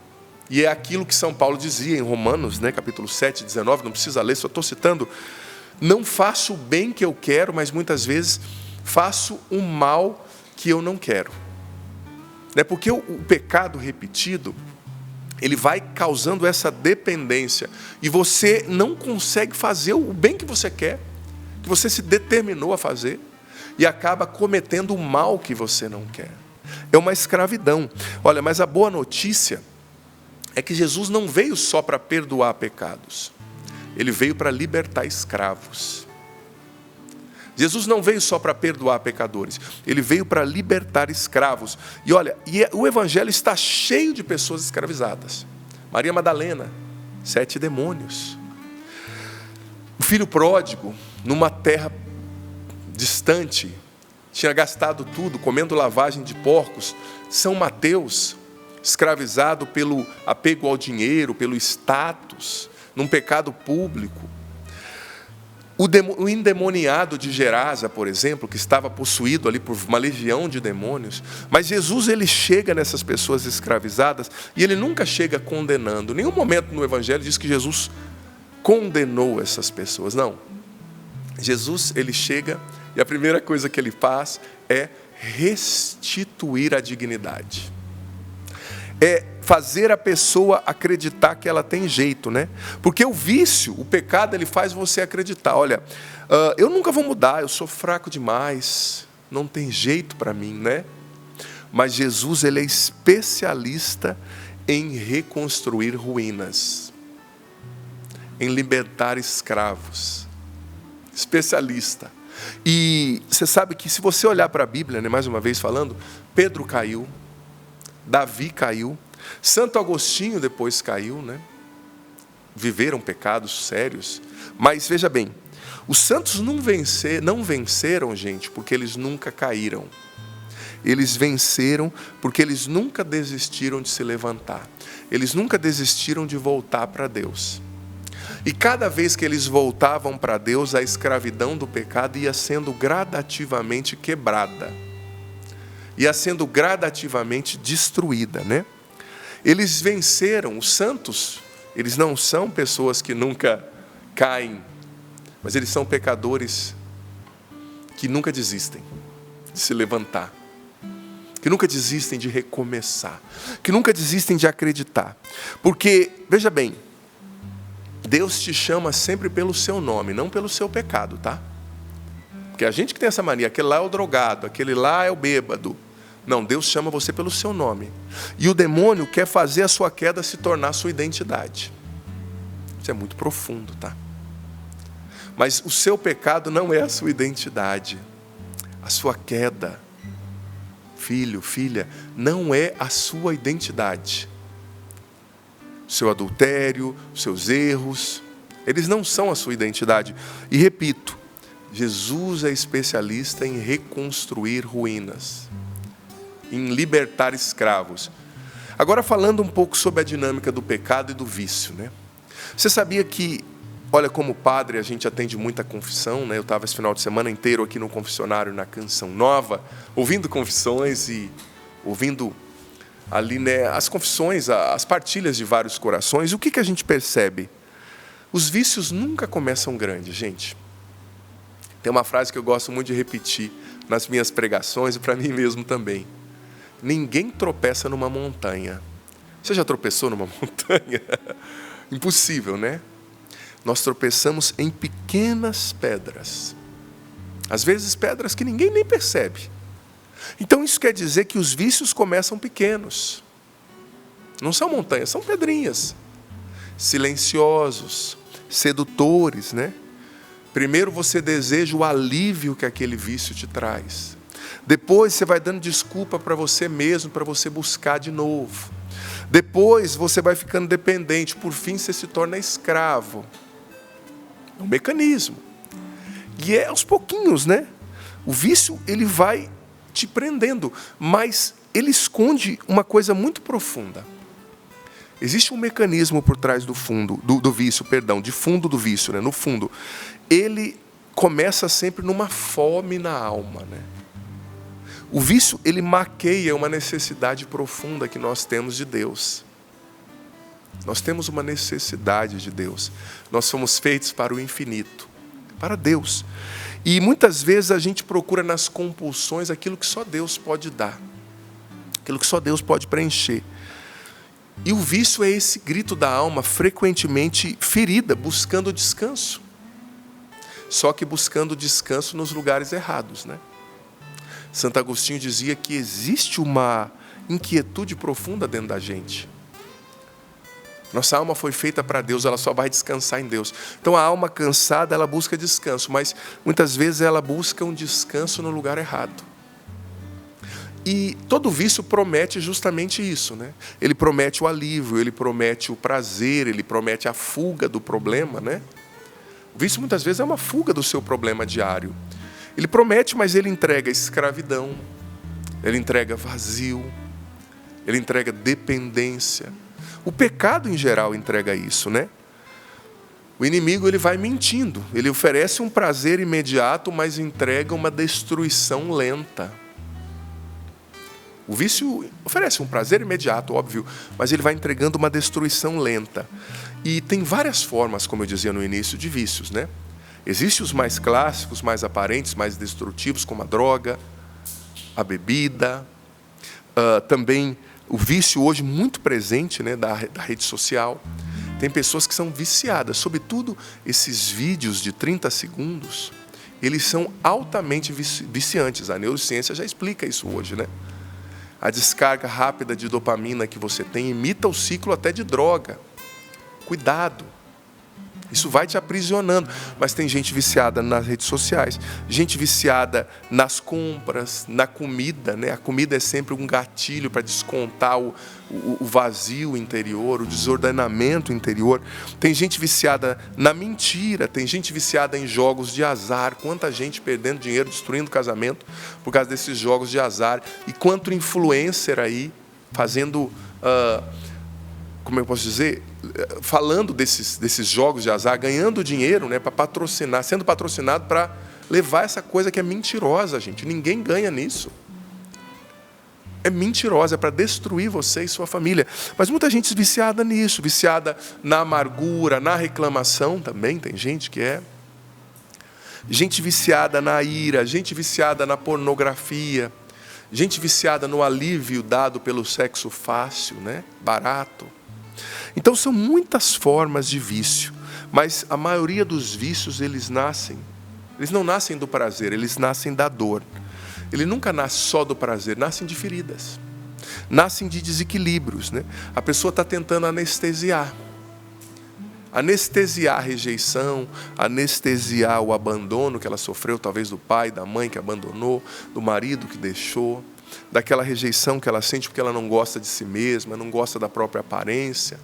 E é aquilo que São Paulo dizia em Romanos, né, capítulo 7, 19, não precisa ler, só estou citando. Não faço o bem que eu quero, mas muitas vezes faço o mal que eu não quero. Porque o pecado repetido, ele vai causando essa dependência. E você não consegue fazer o bem que você quer, que você se determinou a fazer, e acaba cometendo o mal que você não quer. É uma escravidão. Olha, mas a boa notícia é que Jesus não veio só para perdoar pecados. Ele veio para libertar escravos. Jesus não veio só para perdoar pecadores. Ele veio para libertar escravos. E olha, o Evangelho está cheio de pessoas escravizadas. Maria Madalena, 7 demônios. O filho pródigo, numa terra distante, tinha gastado tudo, comendo lavagem de porcos. São Mateus, escravizado pelo apego ao dinheiro, pelo status, num pecado público. O endemoniado de Gerasa, por exemplo, que estava possuído ali por uma legião de demônios. Mas Jesus, ele chega nessas pessoas escravizadas e ele nunca chega condenando. Em nenhum momento no Evangelho diz que Jesus condenou essas pessoas. Não. Jesus, ele chega e a primeira coisa que ele faz é restituir a dignidade. É fazer a pessoa acreditar que ela tem jeito, né? Porque o vício, o pecado, ele faz você acreditar. Olha, eu nunca vou mudar, eu sou fraco demais, não tem jeito para mim, né? Mas Jesus, ele é especialista em reconstruir ruínas, em libertar escravos. Especialista. E você sabe que se você olhar para a Bíblia, né, mais uma vez falando, Pedro caiu, Davi caiu, Santo Agostinho depois caiu, né? Viveram pecados sérios. Mas veja bem, os santos não venceram, gente, porque eles nunca caíram. Eles venceram porque eles nunca desistiram de se levantar. Eles nunca desistiram de voltar para Deus. E cada vez que eles voltavam para Deus, a escravidão do pecado ia sendo gradativamente quebrada. Ia sendo gradativamente destruída, né? Eles venceram, os santos, eles não são pessoas que nunca caem, mas eles são pecadores que nunca desistem de se levantar, que nunca desistem de recomeçar, que nunca desistem de acreditar. Porque, veja bem, Deus te chama sempre pelo seu nome, não pelo seu pecado, tá? Porque a gente que tem essa mania, aquele lá é o drogado, aquele lá é o bêbado. Não, Deus chama você pelo seu nome. E o demônio quer fazer a sua queda se tornar a sua identidade. Isso é muito profundo, tá? Mas o seu pecado não é a sua identidade. A sua queda, filho, filha, não é a sua identidade. O seu adultério, os seus erros, eles não são a sua identidade. E repito, Jesus é especialista em reconstruir ruínas, em libertar escravos. Agora falando um pouco sobre a dinâmica do pecado e do vício, né? Você sabia que, olha, como padre a gente atende muita confissão, né? Eu estava esse final de semana inteiro aqui no confessionário, na Canção Nova, ouvindo confissões e ouvindo ali, né, as confissões, as partilhas de vários corações. E o que a gente percebe? Os vícios nunca começam grandes, gente. Tem uma frase que eu gosto muito de repetir nas minhas pregações e para mim mesmo também. ninguém tropeça numa montanha. Você já tropeçou numa montanha? Impossível, né? Nós tropeçamos em pequenas pedras. Às vezes pedras que ninguém nem percebe. Então isso quer dizer que os vícios começam pequenos. Não são montanhas, são pedrinhas. Silenciosos, sedutores, né? Primeiro você deseja o alívio que aquele vício te traz. Depois você vai dando desculpa para você mesmo, para você buscar de novo. Depois você vai ficando dependente, por fim você se torna escravo. É um mecanismo. E é aos pouquinhos, né? O vício, ele vai te prendendo, mas ele esconde uma coisa muito profunda. Existe um mecanismo por trás do fundo, do vício, perdão, de fundo do vício, né? No fundo. Ele começa sempre numa fome na alma, né? O vício, ele maqueia uma necessidade profunda que nós temos de Deus. Nós temos uma necessidade de Deus. Nós somos feitos para o infinito, para Deus. E muitas vezes a gente procura nas compulsões aquilo que só Deus pode dar, aquilo que só Deus pode preencher. E o vício é esse grito da alma, frequentemente ferida, buscando descanso. Só que buscando descanso nos lugares errados, né? Santo Agostinho dizia que existe uma inquietude profunda dentro da gente. Nossa alma foi feita para Deus, ela só vai descansar em Deus. Então a alma cansada, ela busca descanso, mas muitas vezes ela busca um descanso no lugar errado. E todo vício promete justamente isso, né? Ele promete o alívio, ele promete o prazer, ele promete a fuga do problema, né? O vício muitas vezes é uma fuga do seu problema diário. Ele promete, mas ele entrega escravidão, ele entrega vazio, ele entrega dependência. O pecado em geral entrega isso, né? O inimigo, ele vai mentindo, ele oferece um prazer imediato, mas entrega uma destruição lenta. O vício oferece um prazer imediato, óbvio, mas ele vai entregando uma destruição lenta. E tem várias formas, como eu dizia no início, de vícios, né? Existem os mais clássicos, mais aparentes, mais destrutivos, como a droga, a bebida. Também o vício hoje muito presente, né, da rede social. Tem pessoas que são viciadas, sobretudo esses vídeos de 30 segundos, eles são altamente viciantes. A neurociência já explica isso hoje, né? A descarga rápida de dopamina que você tem imita o ciclo até de droga. Cuidado. Isso vai te aprisionando. Mas tem gente viciada nas redes sociais, gente viciada nas compras, na comida, né? A comida é sempre um gatilho para descontar o vazio interior, o desordenamento interior. Tem gente viciada na mentira, tem gente viciada em jogos de azar. Quanta gente perdendo dinheiro, destruindo casamento por causa desses jogos de azar. E quanto influencer aí fazendo... como eu posso dizer, falando desses jogos de azar, ganhando dinheiro, né, para patrocinar, sendo patrocinado para levar essa coisa que é mentirosa, gente. Ninguém ganha nisso. É mentirosa, é para destruir você e sua família. Mas muita gente viciada nisso, viciada na amargura, na reclamação também, tem gente que é. Gente viciada na ira, gente viciada na pornografia, gente viciada no alívio dado pelo sexo fácil, né, barato. Então são muitas formas de vício, mas a maioria dos vícios eles não nascem do prazer, eles nascem da dor. Ele nunca nasce só do prazer, nascem de feridas, nascem de desequilíbrios, né? A pessoa está tentando anestesiar a rejeição, anestesiar o abandono que ela sofreu, talvez do pai, da mãe que abandonou, do marido que deixou, daquela rejeição que ela sente porque ela não gosta de si mesma, não gosta da própria aparência.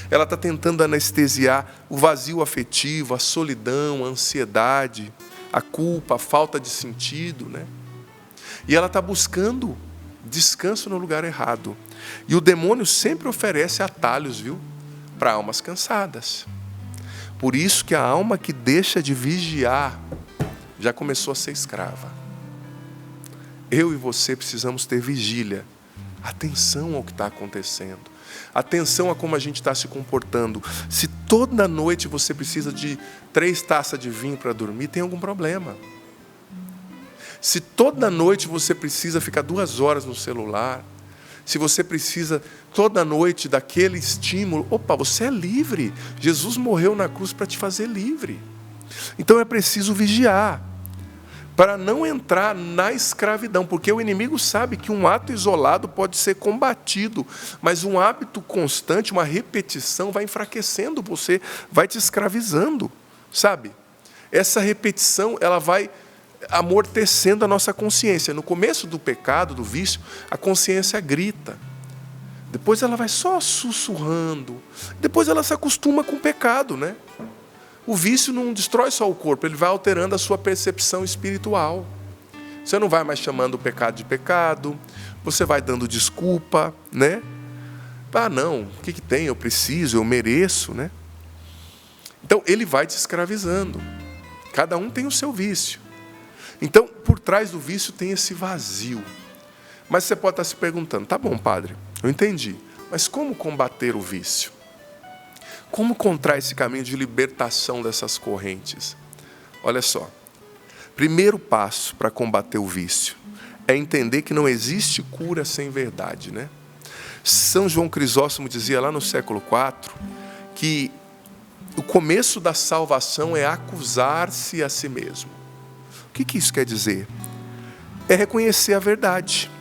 Ela está tentando anestesiar o vazio afetivo, a solidão, a ansiedade, a culpa, a falta de sentido, né? E ela está buscando descanso no lugar errado. E o demônio sempre oferece atalhos, viu? Para almas cansadas. Por isso que a alma que deixa de vigiar já começou a ser escrava. Eu e você precisamos ter vigília, atenção ao que está acontecendo, atenção a como a gente está se comportando. Se toda noite você precisa de 3 taças de vinho para dormir, tem algum problema. Se toda noite você precisa ficar 2 horas no celular, se você precisa toda noite daquele estímulo, opa, você é livre. Jesus morreu na cruz para te fazer livre. Então é preciso vigiar, para não entrar na escravidão, porque o inimigo sabe que um ato isolado pode ser combatido, mas um hábito constante, uma repetição vai enfraquecendo você, vai te escravizando, sabe? Essa repetição, ela vai amortecendo a nossa consciência. No começo do pecado, do vício, a consciência grita. Depois ela vai só sussurrando. Depois ela se acostuma com o pecado, né? O vício não destrói só o corpo, ele vai alterando a sua percepção espiritual. Você não vai mais chamando o pecado de pecado, você vai dando desculpa, né? Ah, não, o que tem? Eu preciso, eu mereço, né? Então, ele vai te escravizando. Cada um tem o seu vício. Então, por trás do vício tem esse vazio. Mas você pode estar se perguntando, tá bom, padre, eu entendi, mas como combater o vício? Como encontrar esse caminho de libertação dessas correntes? Olha só, primeiro passo para combater o vício é entender que não existe cura sem verdade, né? São João Crisóstomo dizia lá no século IV que o começo da salvação é acusar-se a si mesmo. O que isso quer dizer? É reconhecer a verdade.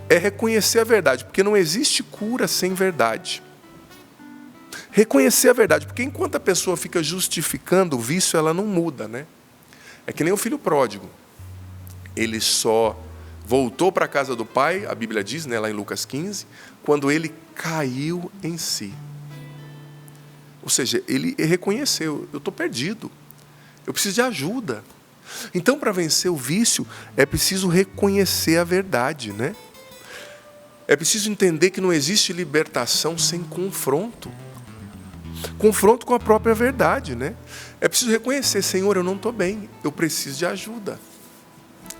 É reconhecer a verdade, porque não existe cura sem verdade. Reconhecer a verdade, porque enquanto a pessoa fica justificando o vício, ela não muda, né? É que nem o filho pródigo. Ele só voltou para a casa do pai, a Bíblia diz, né, lá em Lucas 15, quando ele caiu em si. Ou seja, ele reconheceu, eu estou perdido, eu preciso de ajuda. Então, para vencer o vício, é preciso reconhecer a verdade, né? É preciso entender que não existe libertação sem confronto. Confronto com a própria verdade, né? É preciso reconhecer, Senhor, eu não estou bem, eu preciso de ajuda.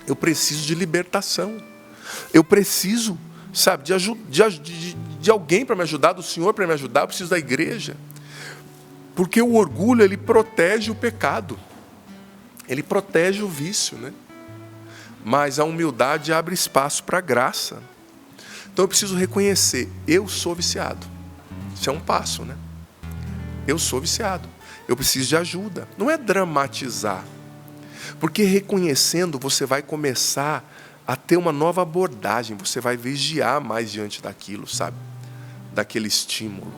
Eu preciso de libertação. Eu preciso, sabe, de alguém para me ajudar, do Senhor para me ajudar, eu preciso da igreja. Porque o orgulho, ele protege o pecado. Ele protege o vício, né? Mas a humildade abre espaço para a graça. Então eu preciso reconhecer, eu sou viciado. Isso é um passo, né? Eu sou viciado. Eu preciso de ajuda. Não é dramatizar. Porque reconhecendo, você vai começar a ter uma nova abordagem. Você vai vigiar mais diante daquilo, sabe? Daquele estímulo.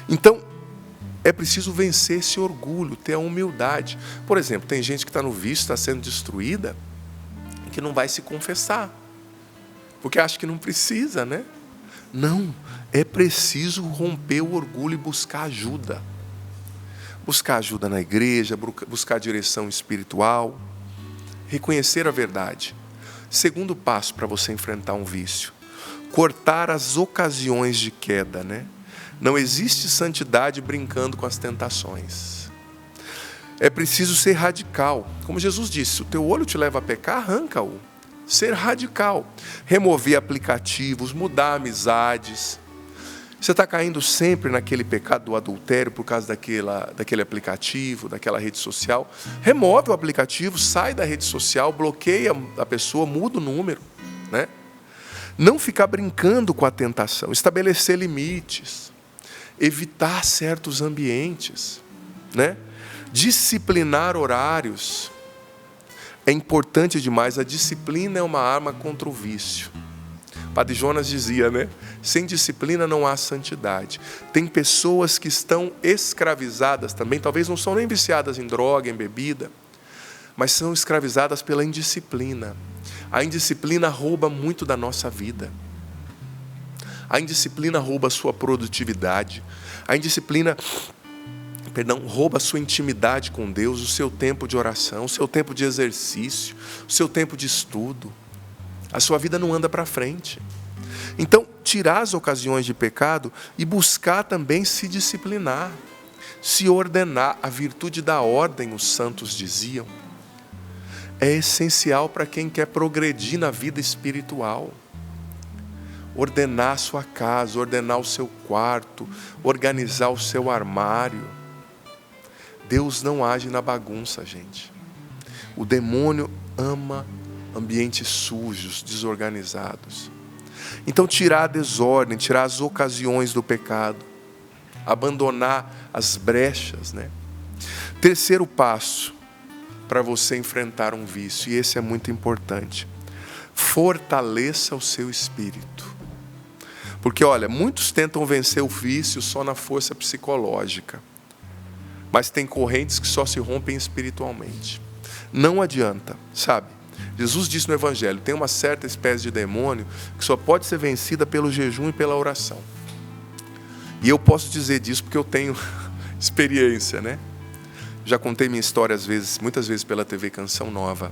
Então, é preciso vencer esse orgulho, ter a humildade. Por exemplo, tem gente que está no vício, está sendo destruída, que não vai se confessar. Porque acha que não precisa, né? Não, é preciso romper o orgulho e buscar ajuda. Buscar ajuda na igreja, buscar direção espiritual. Reconhecer a verdade. Segundo passo para você enfrentar um vício. Cortar as ocasiões de queda, né? Não existe santidade brincando com as tentações. É preciso ser radical. Como Jesus disse, se o teu olho te leva a pecar, arranca-o. Ser radical. Remover aplicativos, mudar amizades. Você está caindo sempre naquele pecado do adultério por causa daquele aplicativo, daquela rede social. Remove o aplicativo, sai da rede social, bloqueia a pessoa, muda o número, né? Não ficar brincando com a tentação. Estabelecer limites. Evitar certos ambientes, né? Disciplinar horários. É importante demais. A disciplina é uma arma contra o vício. Padre Jonas dizia, né? Sem disciplina não há santidade. Tem pessoas que estão escravizadas também, talvez não são nem viciadas em droga, em bebida, mas são escravizadas pela indisciplina. A indisciplina rouba muito da nossa vida. A indisciplina rouba a sua produtividade. A indisciplina, rouba a sua intimidade com Deus, o seu tempo de oração, o seu tempo de exercício, o seu tempo de estudo. A sua vida não anda para frente. Então, tirar as ocasiões de pecado e buscar também se disciplinar, se ordenar. A virtude da ordem, os santos diziam, é essencial para quem quer progredir na vida espiritual. Ordenar a sua casa, ordenar o seu quarto, organizar o seu armário. Deus não age na bagunça, gente. O demônio ama ambientes sujos, desorganizados. Então, tirar a desordem, tirar as ocasiões do pecado, abandonar as brechas, né? Terceiro passo para você enfrentar um vício, e esse é muito importante: fortaleça o seu espírito. Porque, olha, muitos tentam vencer o vício só na força psicológica, mas tem correntes que só se rompem espiritualmente. Não adianta, sabe? Jesus disse no Evangelho, tem uma certa espécie de demônio que só pode ser vencida pelo jejum e pela oração. E eu posso dizer disso porque eu tenho experiência, né? Já contei minha história muitas vezes pela TV Canção Nova.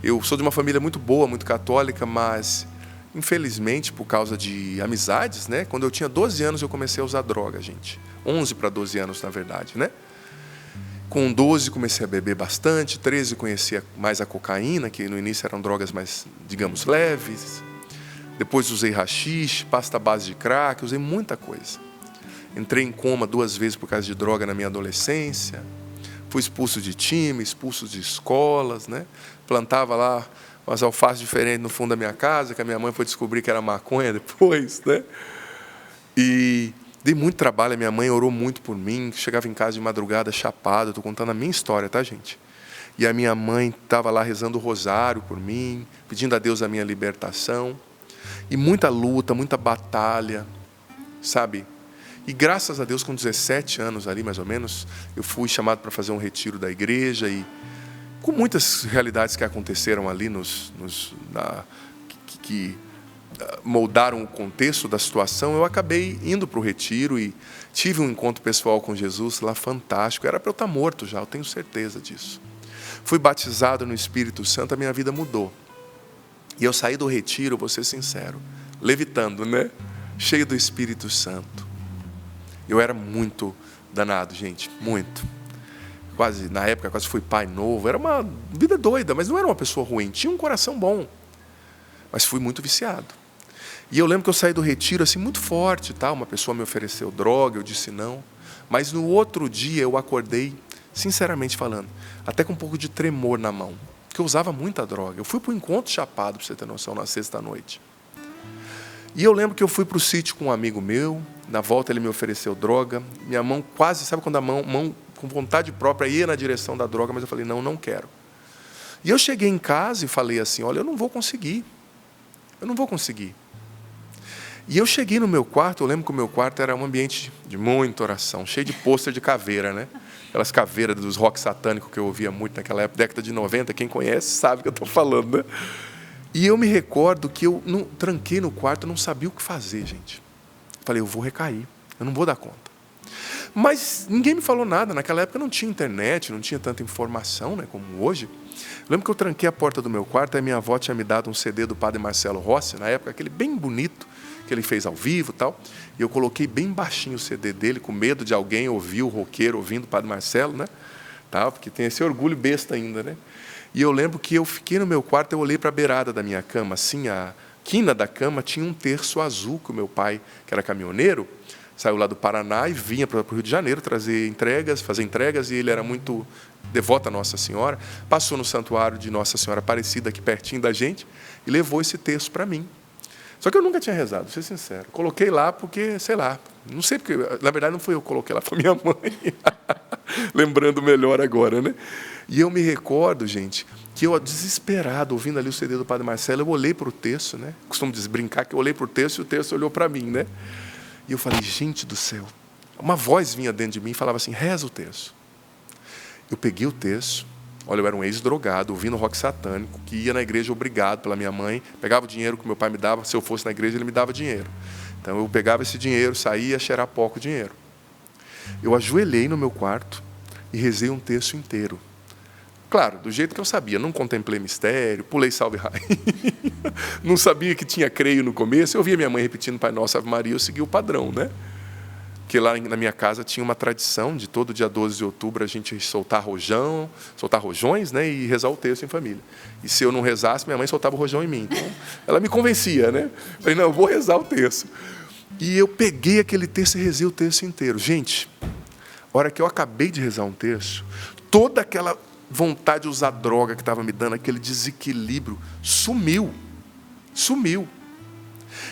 Eu sou de uma família muito boa, muito católica, mas infelizmente por causa de amizades, né? Quando eu tinha 12 anos eu comecei a usar droga, gente. 11 para 12 anos, na verdade, né? Com 12 comecei a beber bastante, 13 conhecia mais a cocaína, que no início eram drogas mais, digamos, leves. Depois usei haxixe, pasta base de crack, usei muita coisa. Entrei em coma 2 vezes por causa de droga na minha adolescência. Fui expulso de time, expulso de escolas, né? Plantava lá umas alfaces diferentes no fundo da minha casa, que a minha mãe foi descobrir que era maconha depois, né? E dei muito trabalho, a minha mãe orou muito por mim, chegava em casa de madrugada chapado, estou contando a minha história, tá, gente? E a minha mãe estava lá rezando o rosário por mim, pedindo a Deus a minha libertação. E muita luta, muita batalha, sabe? E graças a Deus, com 17 anos ali, mais ou menos, eu fui chamado para fazer um retiro da igreja e com muitas realidades que aconteceram ali que moldaram o contexto da situação, eu acabei indo para o retiro e tive um encontro pessoal com Jesus lá fantástico. Era para eu estar morto já, eu tenho certeza disso. Fui batizado no Espírito Santo, a minha vida mudou. E eu saí do retiro, vou ser sincero, levitando, né? Cheio do Espírito Santo. Eu era muito danado, gente, muito. Na época, quase fui pai novo. Era uma vida doida, mas não era uma pessoa ruim. Tinha um coração bom, mas fui muito viciado. E eu lembro que eu saí do retiro assim muito forte, tá? Uma pessoa me ofereceu droga, eu disse não. Mas no outro dia eu acordei, sinceramente falando, até com um pouco de tremor na mão, porque eu usava muita droga. Eu fui para o encontro chapado, para você ter noção, na sexta-noite. E eu lembro que eu fui para o sítio com um amigo meu. Na volta ele me ofereceu droga. Minha mão quase, sabe quando a mão com vontade própria ia na direção da droga, mas eu falei, não quero. E eu cheguei em casa e falei assim, olha, eu não vou conseguir. E eu cheguei no meu quarto, eu lembro que o meu quarto era um ambiente de muita oração, cheio de pôster de caveira, né? Aquelas caveiras dos rock satânicos que eu ouvia muito naquela época, década de 90, quem conhece sabe o que eu estou falando, né? E eu me recordo que eu tranquei no quarto, não sabia o que fazer, gente. Falei, eu vou recair, eu não vou dar conta. Mas ninguém me falou nada, naquela época não tinha internet, não tinha tanta informação, né, como hoje. Eu lembro que eu tranquei a porta do meu quarto, e a minha avó tinha me dado um CD do padre Marcelo Rossi, na época, aquele bem bonito, que ele fez ao vivo e tal, e eu coloquei bem baixinho o CD dele, com medo de alguém ouvir o roqueiro ouvindo o padre Marcelo, né, tal, porque tem esse orgulho besta ainda, né. E eu lembro que eu fiquei no meu quarto, eu olhei para a beirada da minha cama, assim, a quina da cama tinha um terço azul, que o meu pai, que era caminhoneiro, saiu lá do Paraná e vinha para o Rio de Janeiro fazer entregas, e ele era muito devoto a Nossa Senhora, passou no santuário de Nossa Senhora Aparecida, aqui pertinho da gente, e levou esse terço para mim. Só que eu nunca tinha rezado, vou ser sincero. Coloquei lá porque, sei lá, não sei porque, na verdade não fui eu que coloquei lá, foi minha mãe. Lembrando melhor agora, né? E eu me recordo, gente, que eu, desesperado, ouvindo ali o CD do padre Marcelo, eu olhei para o terço, né? Costumo brincar que eu olhei para o terço e o terço olhou para mim, né? E eu falei, gente do céu. Uma voz vinha dentro de mim e falava assim, reza o terço. Eu peguei o terço, olha, eu era um ex-drogado, ouvindo rock satânico, que ia na igreja obrigado pela minha mãe, pegava o dinheiro que meu pai me dava, se eu fosse na igreja ele me dava dinheiro. Então eu pegava esse dinheiro, saía, cheirar pouco dinheiro. Eu ajoelhei no meu quarto e rezei um terço inteiro. Claro, do jeito que eu sabia, não contemplei mistério, pulei salve rainha, não sabia que tinha creio no começo, eu via minha mãe repetindo Pai Nosso, Ave Maria, eu segui o padrão, né? Porque lá na minha casa tinha uma tradição de todo dia 12 de outubro a gente soltar rojões, né? E rezar o terço em família. E se eu não rezasse, minha mãe soltava o rojão em mim. Então, ela me convencia, né? Falei, não, eu vou rezar o terço. E eu peguei aquele terço e rezei o terço inteiro. Gente, a hora que eu acabei de rezar um terço, toda aquela vontade de usar droga que estava me dando, aquele desequilíbrio, sumiu.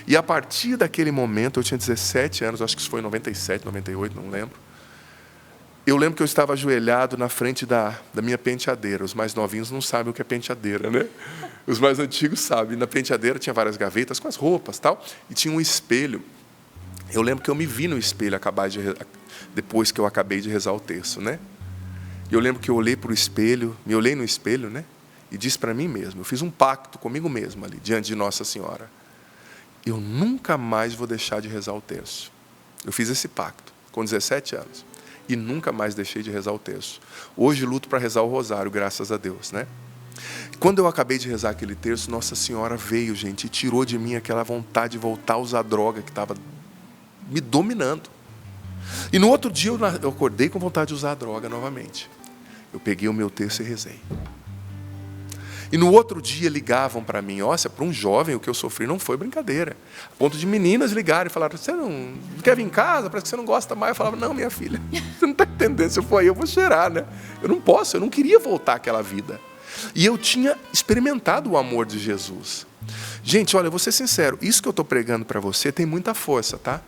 E a partir daquele momento, eu tinha 17 anos, acho que isso foi em 97, 98, não lembro. Eu lembro que eu estava ajoelhado na frente da minha penteadeira. Os mais novinhos não sabem o que é penteadeira, né? Os mais antigos sabem. Na penteadeira tinha várias gavetas com as roupas, tal, e tinha um espelho. Eu lembro que eu me vi no espelho depois que eu acabei de rezar o terço, né? E eu lembro que eu olhei para o espelho, me olhei no espelho, né? E disse para mim mesmo, eu fiz um pacto comigo mesmo ali, diante de Nossa Senhora. Eu nunca mais vou deixar de rezar o terço. Eu fiz esse pacto com 17 anos. E nunca mais deixei de rezar o terço. Hoje luto para rezar o rosário, graças a Deus, né? Quando eu acabei de rezar aquele terço, Nossa Senhora veio, gente, e tirou de mim aquela vontade de voltar a usar droga que estava me dominando. E no outro dia eu acordei com vontade de usar a droga novamente. Eu peguei o meu terço e rezei. E no outro dia ligavam para mim, olha, para um jovem o que eu sofri não foi brincadeira. A ponto de meninas ligarem e falaram, você não quer vir em casa? Parece que você não gosta mais. Eu falava, não, minha filha, você não está entendendo, se eu for aí eu vou cheirar, né? Eu não posso, eu não queria voltar àquela vida. E eu tinha experimentado o amor de Jesus. Gente, olha, eu vou ser sincero, isso que eu estou pregando para você tem muita força, tá?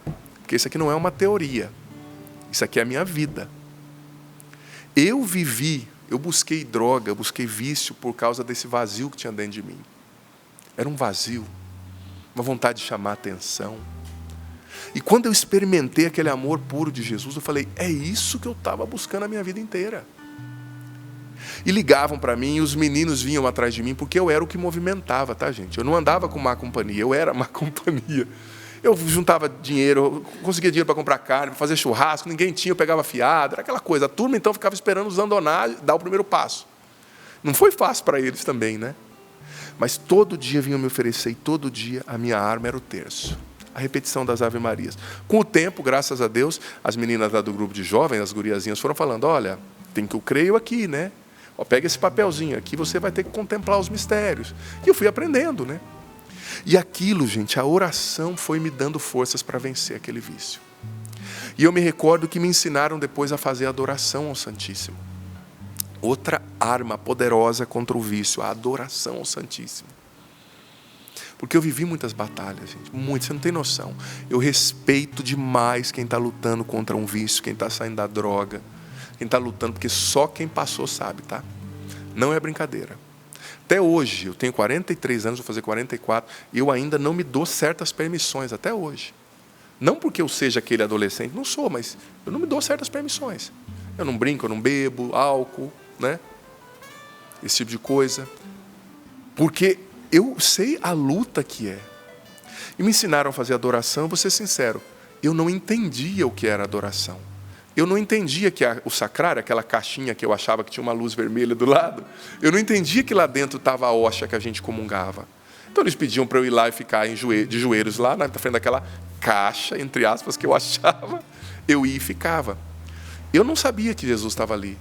Porque isso aqui não é uma teoria. Isso aqui é a minha vida. Eu busquei droga, eu busquei vício por causa desse vazio que tinha dentro de mim. Era um vazio, uma vontade de chamar a atenção. E quando eu experimentei aquele amor puro de Jesus, eu falei, é isso que eu estava buscando a minha vida inteira. E ligavam para mim, e os meninos vinham atrás de mim, porque eu era o que movimentava, tá, gente? Eu não andava com má companhia, eu era má companhia. Eu juntava dinheiro, eu conseguia dinheiro para comprar carne, para fazer churrasco, ninguém tinha, eu pegava fiado, era aquela coisa. A turma, então, ficava esperando os andonar dar o primeiro passo. Não foi fácil para eles também, né? Mas todo dia vinham me oferecer, e todo dia a minha arma era o terço. A repetição das Ave Marias. Com o tempo, graças a Deus, as meninas lá do grupo de jovens, as guriazinhas, foram falando, olha, tem que eu creio aqui, né? Ó, pega esse papelzinho aqui, você vai ter que contemplar os mistérios. E eu fui aprendendo, né? E aquilo, gente, a oração foi me dando forças para vencer aquele vício. E eu me recordo que me ensinaram depois a fazer adoração ao Santíssimo. Outra arma poderosa contra o vício, a adoração ao Santíssimo. Porque eu vivi muitas batalhas, gente, muitas, você não tem noção. Eu respeito demais quem está lutando contra um vício, quem está saindo da droga, quem está lutando, porque só quem passou sabe, tá? Não é brincadeira. Até hoje, eu tenho 43 anos, vou fazer 44, e eu ainda não me dou certas permissões, até hoje. Não porque eu seja aquele adolescente, não sou, mas eu não me dou certas permissões. Eu não brinco, eu não bebo, álcool, né? Esse tipo de coisa. Porque eu sei a luta que é. E me ensinaram a fazer adoração, eu vou ser sincero, eu não entendia o que era adoração. Eu não entendia que o sacrário, aquela caixinha que eu achava que tinha uma luz vermelha do lado, eu não entendia que lá dentro estava a hóstia que a gente comungava. Então eles pediam para eu ir lá e ficar de joelhos lá na frente daquela caixa, entre aspas, que eu achava. Eu ia e ficava. Eu não sabia que Jesus estava ali,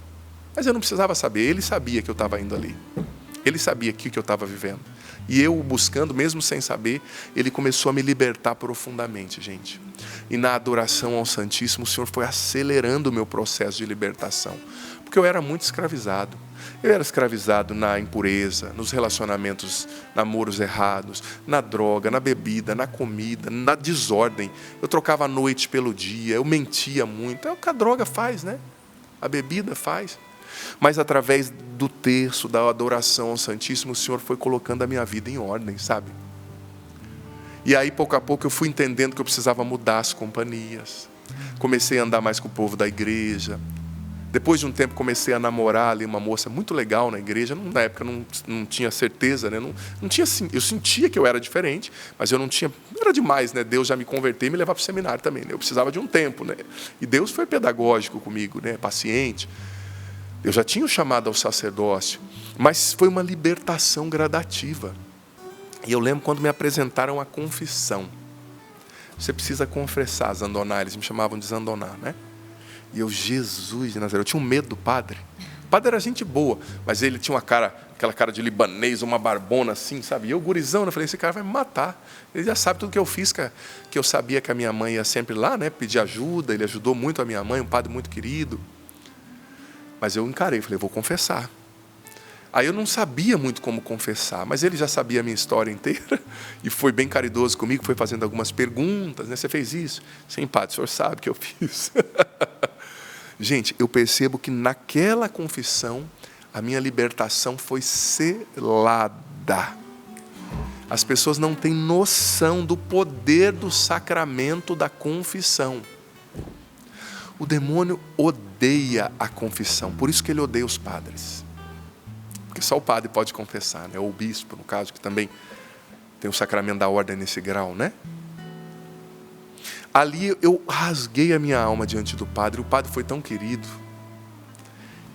mas eu não precisava saber, ele sabia que eu estava indo ali. Ele sabia o que eu estava vivendo. E eu, buscando, mesmo sem saber, ele começou a me libertar profundamente, gente. E na adoração ao Santíssimo, o Senhor foi acelerando o meu processo de libertação. Porque eu era muito escravizado. Eu era escravizado na impureza, nos relacionamentos, namoros errados, na droga, na bebida, na comida, na desordem. Eu trocava a noite pelo dia, eu mentia muito. É o que a droga faz, né? A bebida faz. Mas através do terço, da adoração ao Santíssimo, o Senhor foi colocando a minha vida em ordem, sabe? E aí, pouco a pouco, eu fui entendendo que eu precisava mudar as companhias. Comecei a andar mais com o povo da igreja. Depois de um tempo, comecei a namorar ali uma moça muito legal na igreja. Na época, não tinha certeza, né? Não tinha, eu sentia que eu era diferente, mas eu não tinha... Era demais, né? Deus já me converteu e me levar para o seminário também, né? Eu precisava de um tempo, né? E Deus foi pedagógico comigo, né? Paciente. Eu já tinha o chamado ao sacerdócio, mas foi uma libertação gradativa. E eu lembro quando me apresentaram a confissão. Você precisa confessar, zandonar. Eles me chamavam de zandonar, né? E eu, Jesus de Nazaré, eu tinha um medo do padre. O padre era gente boa, mas ele tinha aquela cara de libanês, uma barbona assim, sabe? E eu, gurizão, eu falei, esse cara vai me matar. Ele já sabe tudo que eu fiz, que eu sabia que a minha mãe ia sempre lá, né? Pedir ajuda, ele ajudou muito a minha mãe, um padre muito querido. Mas eu encarei, falei, vou confessar. Aí eu não sabia muito como confessar, mas ele já sabia a minha história inteira e foi bem caridoso comigo, foi fazendo algumas perguntas, né? Você fez isso? Sim, padre, o senhor sabe que eu fiz. Gente, eu percebo que naquela confissão, a minha libertação foi selada. As pessoas não têm noção do poder do sacramento da confissão. O demônio odeia a confissão, por isso que ele odeia os padres. Porque só o padre pode confessar, né? Ou o bispo, no caso, que também tem o sacramento da ordem nesse grau, né? Ali eu rasguei a minha alma diante do padre, o padre foi tão querido.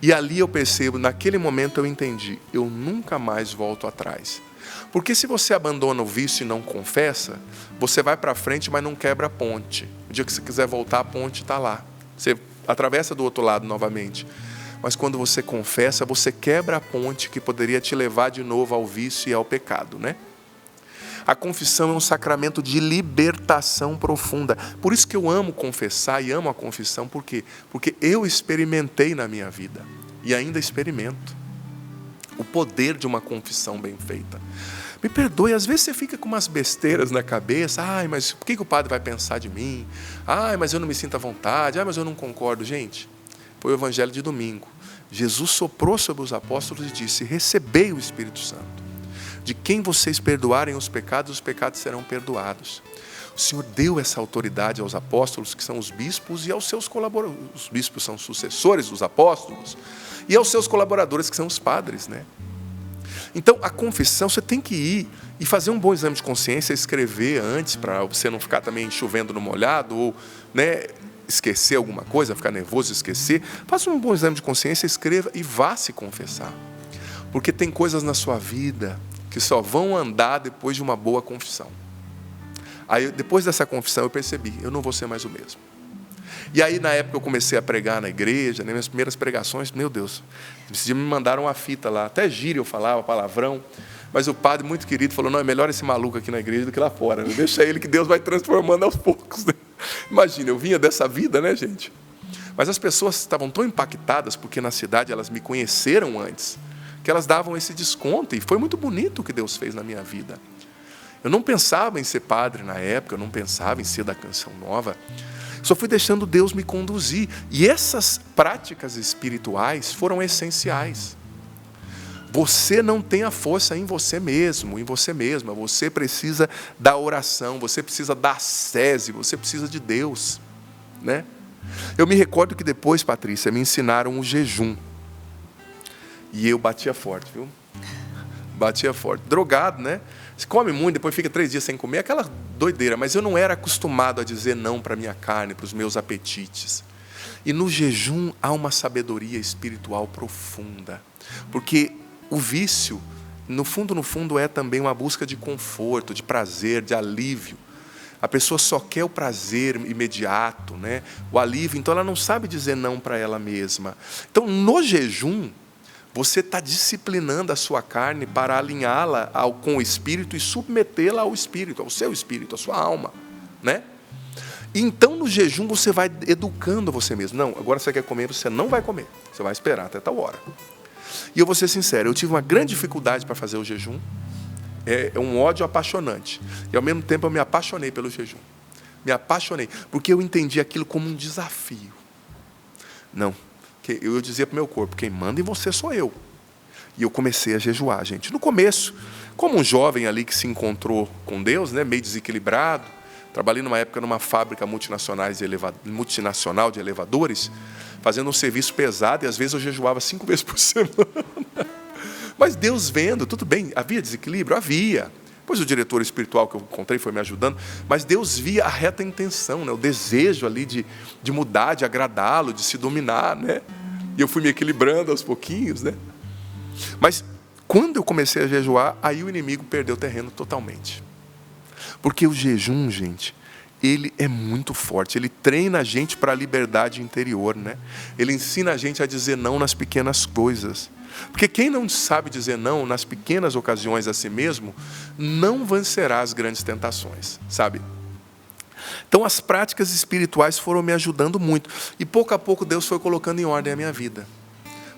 E ali eu percebo, naquele momento eu entendi, eu nunca mais volto atrás. Porque se você abandona o vício e não confessa, você vai para frente, mas não quebra a ponte. O dia que você quiser voltar, a ponte está lá. Você atravessa do outro lado novamente. Mas quando você confessa, você quebra a ponte que poderia te levar de novo ao vício e ao pecado, né? A confissão é um sacramento de libertação profunda. Por isso que eu amo confessar e amo a confissão. Por quê? Porque eu experimentei na minha vida e ainda experimento o poder de uma confissão bem feita. Me perdoe, às vezes você fica com umas besteiras na cabeça. Ai, mas o que o padre vai pensar de mim? Ai, mas eu não me sinto à vontade. Ai, mas eu não concordo. Gente, foi o evangelho de domingo. Jesus soprou sobre os apóstolos e disse: recebei o Espírito Santo. De quem vocês perdoarem os pecados serão perdoados. O Senhor deu essa autoridade aos apóstolos, que são os bispos, e aos seus colaboradores. Os bispos são sucessores dos apóstolos. E aos seus colaboradores, que são os padres, né? Então, a confissão, você tem que ir e fazer um bom exame de consciência, escrever antes, para você não ficar também chovendo no molhado, ou, né, esquecer alguma coisa, ficar nervoso e esquecer. Faça um bom exame de consciência, escreva e vá se confessar. Porque tem coisas na sua vida que só vão andar depois de uma boa confissão. Aí, depois dessa confissão, eu percebi, eu não vou ser mais o mesmo. E aí, na época, eu comecei a pregar na igreja, né, minhas primeiras pregações, meu Deus, esse dia me mandaram uma fita lá, até gíria eu falava, palavrão, mas o padre, muito querido, falou: não, é melhor esse maluco aqui na igreja do que lá fora, né? Deixa ele que Deus vai transformando aos poucos, né? Imagina, eu vinha dessa vida, né, gente? Mas as pessoas estavam tão impactadas, porque na cidade elas me conheceram antes, que elas davam esse desconto, e foi muito bonito o que Deus fez na minha vida. Eu não pensava em ser padre na época, eu não pensava em ser da Canção Nova, só fui deixando Deus me conduzir, e essas práticas espirituais foram essenciais. Você não tem a força em você mesmo, em você mesma, você precisa da oração, você precisa da ascese, você precisa de Deus, né? Eu me recordo que depois, Patrícia, me ensinaram o jejum. E eu batia forte, viu? Batia forte. Drogado, né? Você come muito, depois fica 3 dias sem comer, aquela doideira. Mas eu não era acostumado a dizer não para a minha carne, para os meus apetites. E no jejum há uma sabedoria espiritual profunda. Porque o vício, no fundo, é também uma busca de conforto, de prazer, de alívio. A pessoa só quer o prazer imediato, né? O alívio, então ela não sabe dizer não para ela mesma. Então, no jejum, você está disciplinando a sua carne para alinhá-la com o Espírito e submetê-la ao Espírito, ao seu Espírito, à sua alma, né? E então, no jejum, você vai educando você mesmo. Não, agora você quer comer, você não vai comer. Você vai esperar até tal hora. E eu vou ser sincero, eu tive uma grande dificuldade para fazer o jejum. É um ódio apaixonante. E, ao mesmo tempo, eu me apaixonei pelo jejum. Me apaixonei, porque eu entendi aquilo como um desafio. Não. Eu dizia para o meu corpo: quem manda em você sou eu. E eu comecei a jejuar, gente. No começo, como um jovem ali que se encontrou com Deus, né, meio desequilibrado, trabalhei numa época numa fábrica multinacional de elevadores, fazendo um serviço pesado, e às vezes eu jejuava 5 vezes por semana. Mas Deus vendo, tudo bem, havia desequilíbrio? Havia. Pois o diretor espiritual que eu encontrei foi me ajudando, mas Deus via a reta intenção, né? O desejo ali de mudar, de agradá-lo, de se dominar, né? E eu fui me equilibrando aos pouquinhos, né? Mas quando eu comecei a jejuar, aí o inimigo perdeu terreno totalmente. Porque o jejum, gente, ele é muito forte, ele treina a gente para a liberdade interior, né? Ele ensina a gente a dizer não nas pequenas coisas. Porque quem não sabe dizer não nas pequenas ocasiões a si mesmo, não vencerá as grandes tentações, sabe? Então as práticas espirituais foram me ajudando muito. E pouco a pouco Deus foi colocando em ordem a minha vida.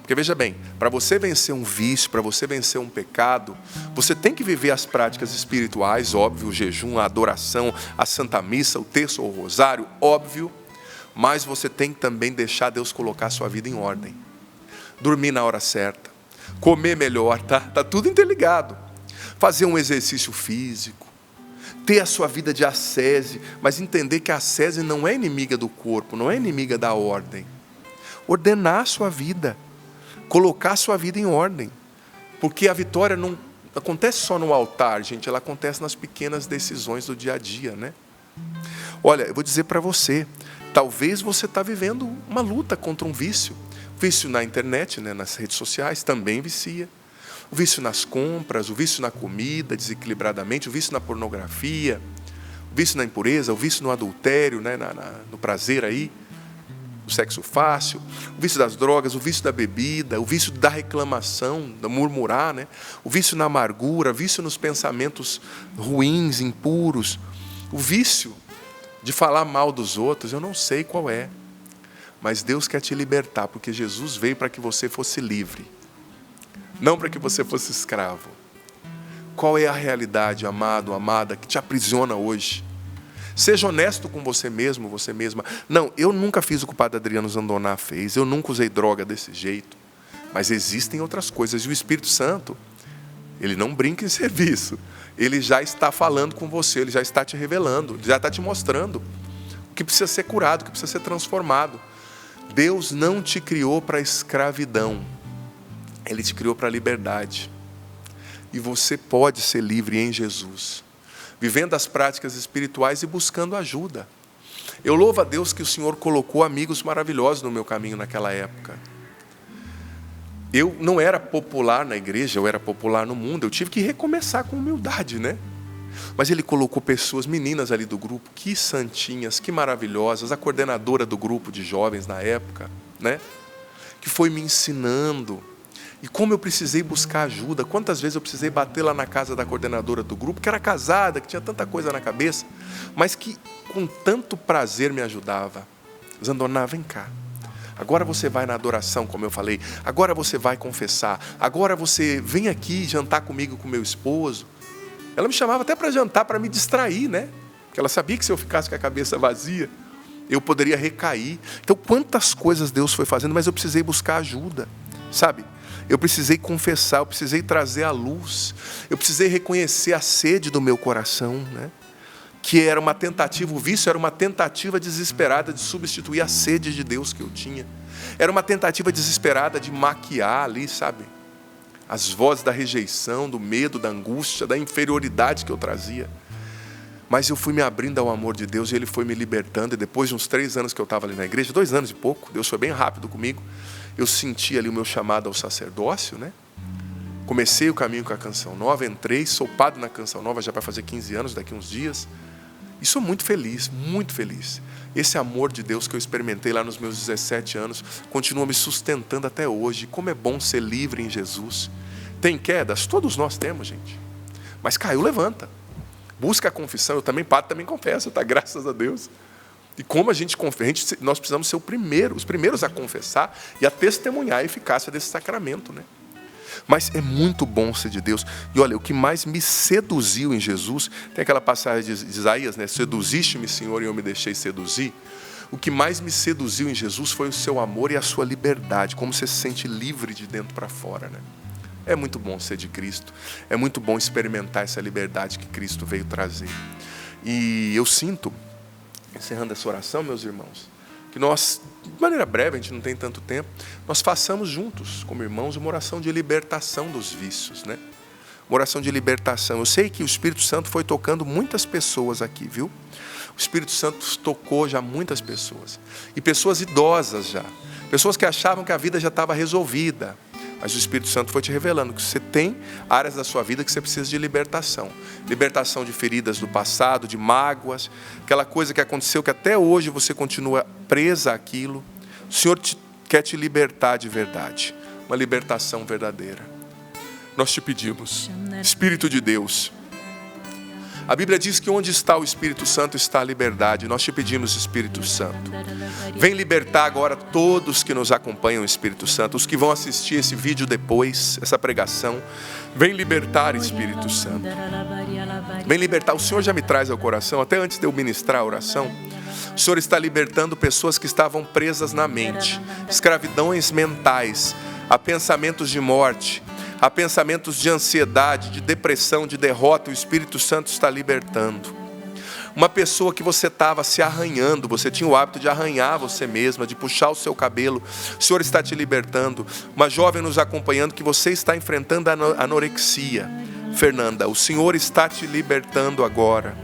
Porque veja bem, para você vencer um vício, para você vencer um pecado, você tem que viver as práticas espirituais, óbvio, o jejum, a adoração, a Santa Missa, o terço ou o rosário, óbvio, mas você tem que também deixar Deus colocar a sua vida em ordem. Dormir na hora certa, comer melhor, tá? Tá tudo interligado. Fazer um exercício físico, ter a sua vida de ascese, mas entender que a ascese não é inimiga do corpo, não é inimiga da ordem. Ordenar a sua vida. Colocar a sua vida em ordem. Porque a vitória não acontece só no altar, gente. Ela acontece nas pequenas decisões do dia a dia, né? Olha, eu vou dizer para você. Talvez você está vivendo uma luta contra um vício. Vício na internet, né, nas redes sociais, também vicia. O vício nas compras, o vício na comida, desequilibradamente. O vício na pornografia. O vício na impureza, o vício no adultério, né, no prazer aí. O sexo fácil, o vício das drogas, o vício da bebida, o vício da reclamação, da murmurar, né? O vício na amargura, o vício nos pensamentos ruins, impuros, o vício de falar mal dos outros, eu não sei qual é, mas Deus quer te libertar, porque Jesus veio para que você fosse livre, não para que você fosse escravo. Qual é a realidade, amado, amada, que te aprisiona hoje? Seja honesto com você mesmo, você mesma. Não, eu nunca fiz o que o padre Adriano Zandoná fez. Eu nunca usei droga desse jeito. Mas existem outras coisas. E o Espírito Santo, ele não brinca em serviço. Ele já está falando com você, ele já está te revelando, já está te mostrando o que precisa ser curado, o que precisa ser transformado. Deus não te criou para a escravidão. Ele te criou para a liberdade. E você pode ser livre em Jesus, vivendo as práticas espirituais e buscando ajuda. Eu louvo a Deus que o Senhor colocou amigos maravilhosos no meu caminho naquela época. Eu não era popular na igreja, eu era popular no mundo. Eu tive que recomeçar com humildade, né? Mas Ele colocou pessoas, meninas ali do grupo, que santinhas, que maravilhosas. A coordenadora do grupo de jovens na época, né? Que foi me ensinando. E como eu precisei buscar ajuda, quantas vezes eu precisei bater lá na casa da coordenadora do grupo, que era casada, que tinha tanta coisa na cabeça, mas que com tanto prazer me ajudava. Zandoná, vem cá. Agora você vai na adoração, como eu falei. Agora você vai confessar. Agora você vem aqui jantar comigo, com meu esposo. Ela me chamava até para jantar, para me distrair, né? Porque ela sabia que se eu ficasse com a cabeça vazia, eu poderia recair. Então, quantas coisas Deus foi fazendo, mas eu precisei buscar ajuda, sabe? Eu precisei confessar, eu precisei trazer à luz, eu precisei reconhecer a sede do meu coração, né? Que era uma tentativa, o vício era uma tentativa desesperada de substituir a sede de Deus que eu tinha. Era uma tentativa desesperada de maquiar ali, sabe? As vozes da rejeição, do medo, da angústia, da inferioridade que eu trazia. Mas eu fui me abrindo ao amor de Deus e Ele foi me libertando. E depois de uns 3 anos que eu estava ali na igreja, 2 anos e pouco, Deus foi bem rápido comigo. Eu senti ali o meu chamado ao sacerdócio, né? Comecei o caminho com a Canção Nova, entrei, sou padre na Canção Nova já para fazer 15 anos, daqui uns dias. E sou muito feliz, muito feliz. Esse amor de Deus que eu experimentei lá nos meus 17 anos, continua me sustentando até hoje. Como é bom ser livre em Jesus. Tem quedas? Todos nós temos, gente. Mas caiu, levanta. Busca a confissão, eu também, padre, também confesso, tá? Graças a Deus. E como a gente confessa, nós precisamos ser os primeiros a confessar e a testemunhar a eficácia desse sacramento, né? Mas é muito bom ser de Deus. E olha, o que mais me seduziu em Jesus, tem aquela passagem de Isaías, né? Seduziste-me, Senhor, e eu me deixei seduzir. O que mais me seduziu em Jesus foi o seu amor e a sua liberdade, como você se sente livre de dentro para fora, né? É muito bom ser de Cristo. É muito bom experimentar essa liberdade que Cristo veio trazer. E eu sinto, encerrando essa oração, meus irmãos, que nós, de maneira breve, a gente não tem tanto tempo, nós façamos juntos, como irmãos, uma oração de libertação dos vícios, né? Uma oração de libertação. Eu sei que o Espírito Santo foi tocando muitas pessoas aqui, viu? O Espírito Santo tocou já muitas pessoas. E pessoas idosas já. Pessoas que achavam que a vida já estava resolvida. Mas o Espírito Santo foi te revelando que você tem áreas da sua vida que você precisa de libertação. Libertação de feridas do passado, de mágoas, aquela coisa que aconteceu que até hoje você continua presa àquilo. O Senhor quer te libertar de verdade, uma libertação verdadeira. Nós te pedimos, Espírito de Deus, A Bíblia diz que onde está o Espírito Santo está a liberdade. Nós te pedimos, Espírito Santo, vem libertar agora todos que nos acompanham, Espírito Santo, os que vão assistir esse vídeo depois, essa pregação. Vem libertar, Espírito Santo. Vem libertar. O Senhor já me traz ao coração, até antes de eu ministrar a oração, o Senhor está libertando pessoas que estavam presas na mente, escravidões mentais, a pensamentos de morte, a pensamentos de ansiedade, de depressão, de derrota. O Espírito Santo está libertando. Uma pessoa que você estava se arranhando, você tinha o hábito de arranhar você mesma, de puxar o seu cabelo, o Senhor está te libertando. Uma jovem nos acompanhando que você está enfrentando a anorexia. Fernanda, o Senhor está te libertando agora.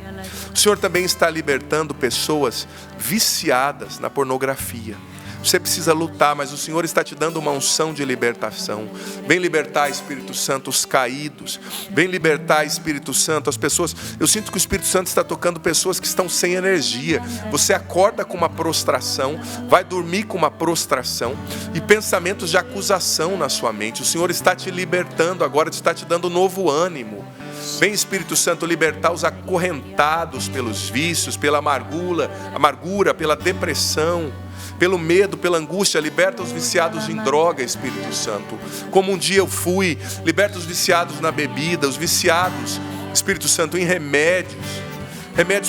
O Senhor também está libertando pessoas viciadas na pornografia. Você precisa lutar, mas o Senhor está te dando uma unção de libertação. Vem libertar, Espírito Santo, os caídos. Vem libertar, Espírito Santo, as pessoas. Eu sinto que o Espírito Santo está tocando pessoas que estão sem energia. Você acorda com uma prostração, vai dormir com uma prostração e pensamentos de acusação na sua mente. O Senhor está te libertando agora, está te dando novo ânimo. Vem, Espírito Santo, libertar os acorrentados pelos vícios, pela amargura, pela depressão, pelo medo, pela angústia. Liberta os viciados em droga, Espírito Santo. Como um dia eu fui, liberta os viciados na bebida, os viciados, Espírito Santo, em remédios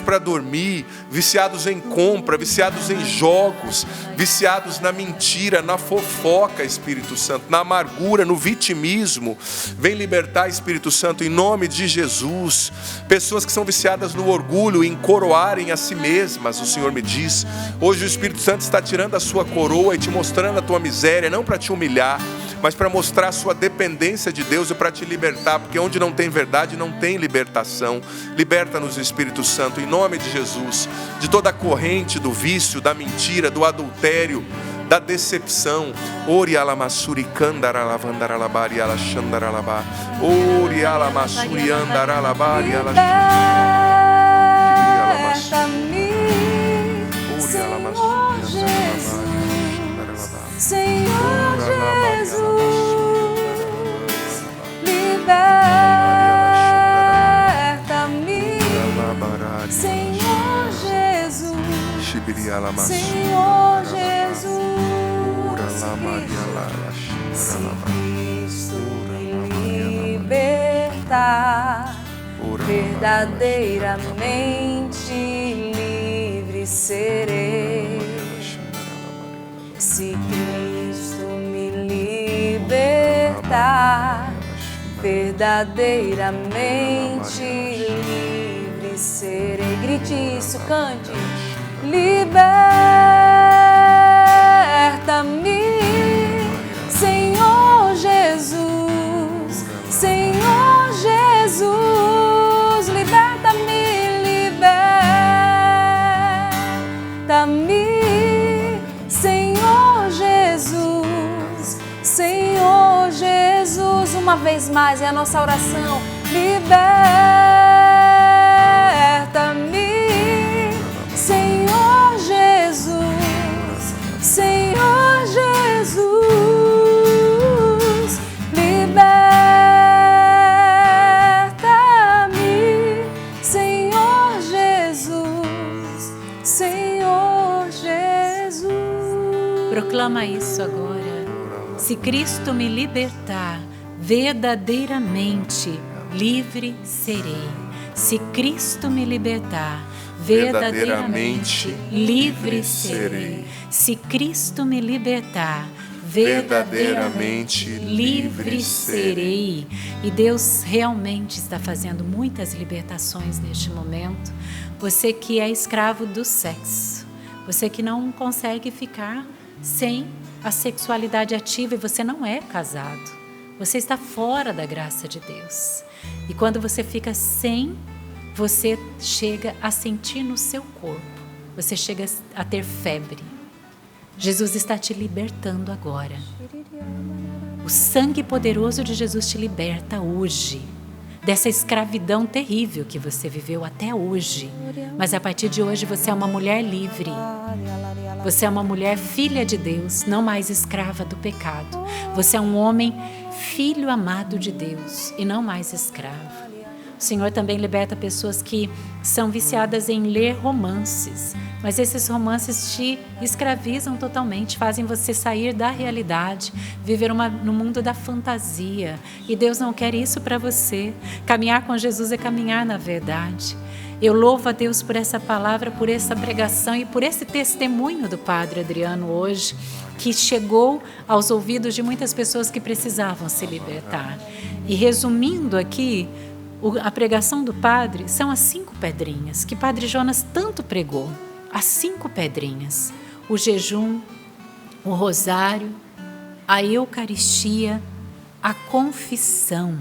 para dormir, viciados em compra, viciados em jogos, viciados na mentira, na fofoca, Espírito Santo, na amargura, no vitimismo. Vem libertar, Espírito Santo, em nome de Jesus. Pessoas que são viciadas no orgulho, em coroarem a si mesmas, o Senhor me diz. Hoje o Espírito Santo está tirando a sua coroa e te mostrando a tua miséria, não para te humilhar, mas para mostrar a sua dependência de Deus e para te libertar, porque onde não tem verdade, não tem libertação. Liberta-nos, Espírito Santo, em nome de Jesus, de toda a corrente do vício, da mentira, do adultério, da decepção. Ori alamassuri candaralavandaralabari alashandaralabá. Ori alamassuri andaralabari Liberta-me, Senhor Jesus, Senhor Jesus, liberta-me, Senhor Jesus, Senhor Jesus, se Cristo me libertar, verdadeiramente livre serei. Se Cristo me libertar, verdadeiramente livre serei. Grite isso, cante. Liberta-me, Senhor Jesus, Senhor Jesus, liberta-me, liberta-me, Senhor Jesus, Senhor Jesus. Uma vez mais é a nossa oração. Liberta-me, Senhor Jesus, Senhor Jesus, liberta-me, Senhor Jesus, Senhor Jesus. Proclama isso agora. Se Cristo me libertar, verdadeiramente livre serei. Se Cristo me libertar, verdadeiramente livre serei. Se Cristo me libertar, verdadeiramente livre serei. E Deus realmente está fazendo muitas libertações neste momento. Você que é escravo do sexo, você que não consegue ficar sem a sexualidade ativa e você não é casado, você está fora da graça de Deus. E quando você fica sem, você chega a sentir no seu corpo, você chega a ter febre. Jesus está te libertando agora. O sangue poderoso de Jesus te liberta hoje dessa escravidão terrível que você viveu até hoje. Mas a partir de hoje você é uma mulher livre. Você é uma mulher filha de Deus, não mais escrava do pecado. Você é um homem filho amado de Deus e não mais escravo. O Senhor também liberta pessoas que são viciadas em ler romances, mas esses romances te escravizam totalmente, fazem você sair da realidade, viver no mundo da fantasia. E Deus não quer isso para você. Caminhar com Jesus é caminhar na verdade. Eu louvo a Deus por essa palavra, por essa pregação e por esse testemunho do Padre Adriano hoje, que chegou aos ouvidos de muitas pessoas que precisavam se libertar. E resumindo aqui, a pregação do Padre são as 5 pedrinhas que Padre Jonas tanto pregou. As 5 pedrinhas: o jejum, o rosário, a Eucaristia, a confissão.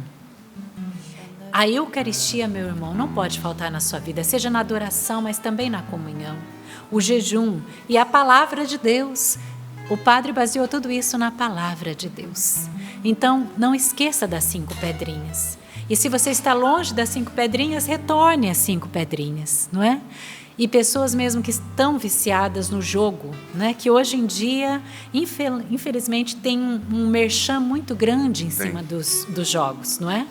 A Eucaristia, meu irmão, não pode faltar na sua vida, seja na adoração, mas também na comunhão. O jejum e a palavra de Deus. O Padre baseou tudo isso na palavra de Deus. Então, não esqueça das 5 pedrinhas. E se você está longe das 5 pedrinhas, retorne às 5 pedrinhas, não é? E pessoas mesmo que estão viciadas no jogo, né? Que hoje em dia, infelizmente, tem um merchan muito grande em cima dos jogos, não é?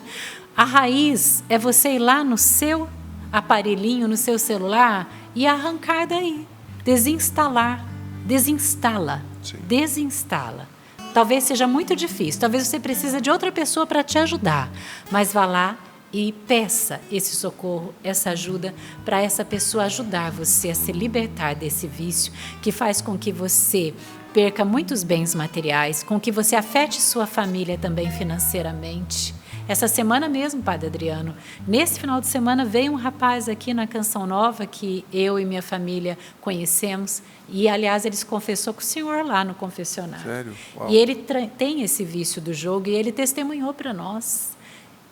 A raiz é você ir lá no seu aparelhinho, no seu celular e arrancar daí, desinstalar, desinstala, desinstala. Talvez seja muito difícil, talvez você precise de outra pessoa para te ajudar, mas vá lá e peça esse socorro, essa ajuda para essa pessoa ajudar você a se libertar desse vício que faz com que você perca muitos bens materiais, com que você afete sua família também financeiramente. Essa semana mesmo, Padre Adriano, nesse final de semana veio um rapaz aqui na Canção Nova que eu e minha família conhecemos e, aliás, ele se confessou com o senhor lá no confessionário. Sério? Uau. E ele tem esse vício do jogo e ele testemunhou para nós.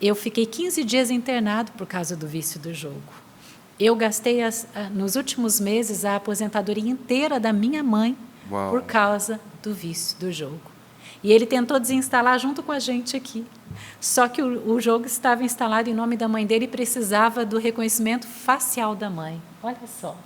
Eu fiquei 15 dias internado por causa do vício do jogo. Eu gastei, nos últimos meses, a aposentadoria inteira da minha mãe Uau. Por causa do vício do jogo. E ele tentou desinstalar junto com a gente aqui. Só que o jogo estava instalado em nome da mãe dele e precisava do reconhecimento facial da mãe. Olha só.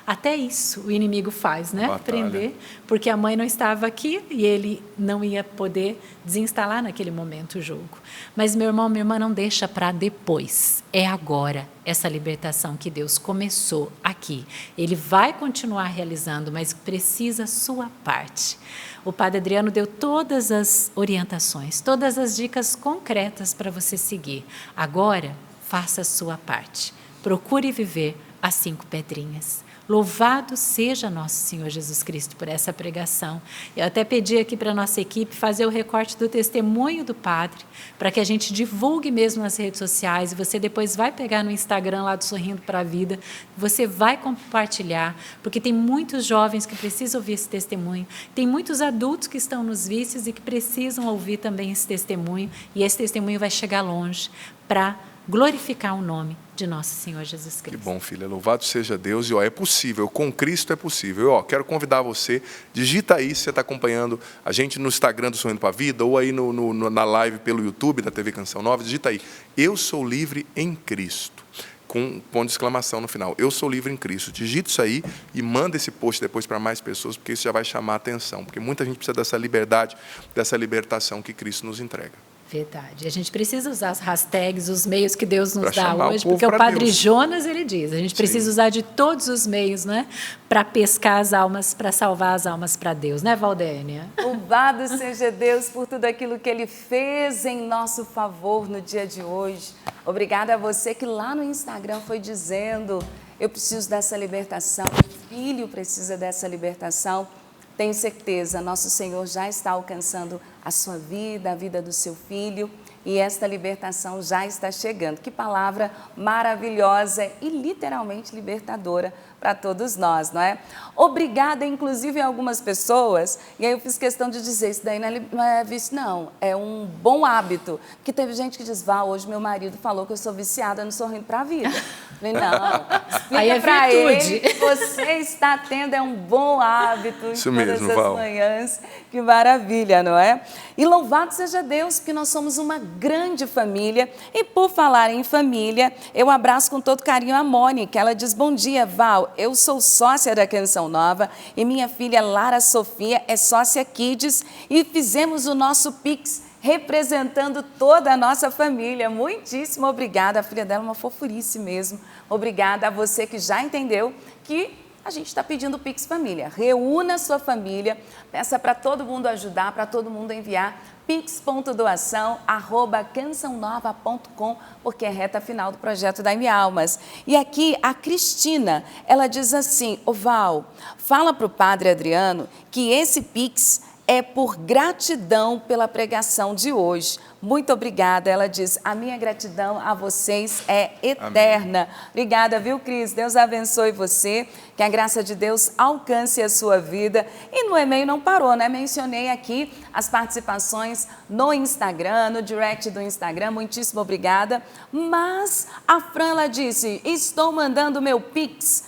Até isso o inimigo faz, né? Batalha. Prender, porque a mãe não estava aqui e ele não ia poder desinstalar naquele momento o jogo. Mas, meu irmão, minha irmã, não deixa para depois. É agora essa libertação que Deus começou aqui. Ele vai continuar realizando, mas precisa a sua parte. O Padre Adriano deu todas as orientações, todas as dicas concretas para você seguir. Agora, faça a sua parte. Procure viver as 5 pedrinhas. Louvado seja nosso Senhor Jesus Cristo por essa pregação. Eu até pedi aqui para a nossa equipe fazer o recorte do testemunho do Padre, para que a gente divulgue mesmo nas redes sociais, e você depois vai pegar no Instagram lá do Sorrindo para a Vida, você vai compartilhar, porque tem muitos jovens que precisam ouvir esse testemunho, tem muitos adultos que estão nos vícios e que precisam ouvir também esse testemunho, e esse testemunho vai chegar longe para glorificar o nome de nosso Senhor Jesus Cristo. Que bom, filha. Louvado seja Deus. E é possível, com Cristo é possível. Quero convidar você, digita aí, se você está acompanhando a gente no Instagram do Sorrindo para a Vida, ou aí na live pelo YouTube da TV Canção Nova, digita aí, eu sou livre em Cristo, com um ponto de exclamação no final. Eu sou livre em Cristo. Digita isso aí e manda esse post depois para mais pessoas, porque isso já vai chamar a atenção, porque muita gente precisa dessa liberdade, dessa libertação que Cristo nos entrega. Verdade. A gente precisa usar as hashtags, os meios que Deus nos dá hoje, o porque o Padre Deus. Jonas, ele diz, a gente precisa usar de todos os meios, né, para pescar as almas, para salvar as almas para Deus, né, Valdênia? Louvado seja Deus por tudo aquilo que Ele fez em nosso favor no dia de hoje. Obrigada a você que lá no Instagram foi dizendo, eu preciso dessa libertação, o filho precisa dessa libertação. Tenho certeza, nosso Senhor já está alcançando a sua vida, a vida do seu filho, e esta libertação já está chegando. Que palavra maravilhosa e literalmente libertadora para todos nós, não é? Obrigada, inclusive, a algumas pessoas, e aí eu fiz questão de dizer, isso daí não é vício, não, é um bom hábito. Porque teve gente que diz, hoje meu marido falou que eu sou viciada no Sorrindo para a Vida. Falei, não, aí é para virtude. ele, você está tendo, é um bom hábito. Isso mesmo, todas as Val. manhãs, que maravilha, não é? E louvado seja Deus, porque nós somos uma grande família. E por falar em família, eu abraço com todo carinho a Mônica. Ela diz, bom dia, Val, eu sou sócia da Canção Nova e minha filha Lara Sofia é sócia Kids e fizemos o nosso Pix representando toda a nossa família. Muitíssimo obrigada. A filha dela é uma fofurice mesmo. Obrigada a você que já entendeu que a gente está pedindo Pix Família. Reúna a sua família, peça para todo mundo ajudar, para todo mundo enviar pix.doação@cançãonova.com, porque é reta final do projeto Dai-me Almas. E aqui a Cristina, ela diz assim: ô Val, fala para o Padre Adriano que esse Pix é por gratidão pela pregação de hoje. Muito obrigada. Ela diz, a minha gratidão a vocês é eterna. Amém. Obrigada, viu, Cris? Deus abençoe você, que a graça de Deus alcance a sua vida. E no e-mail não parou, né? Mencionei aqui as participações no Instagram, no direct do Instagram. Muitíssimo obrigada. Mas a Fran, ela disse, estou mandando meu Pix.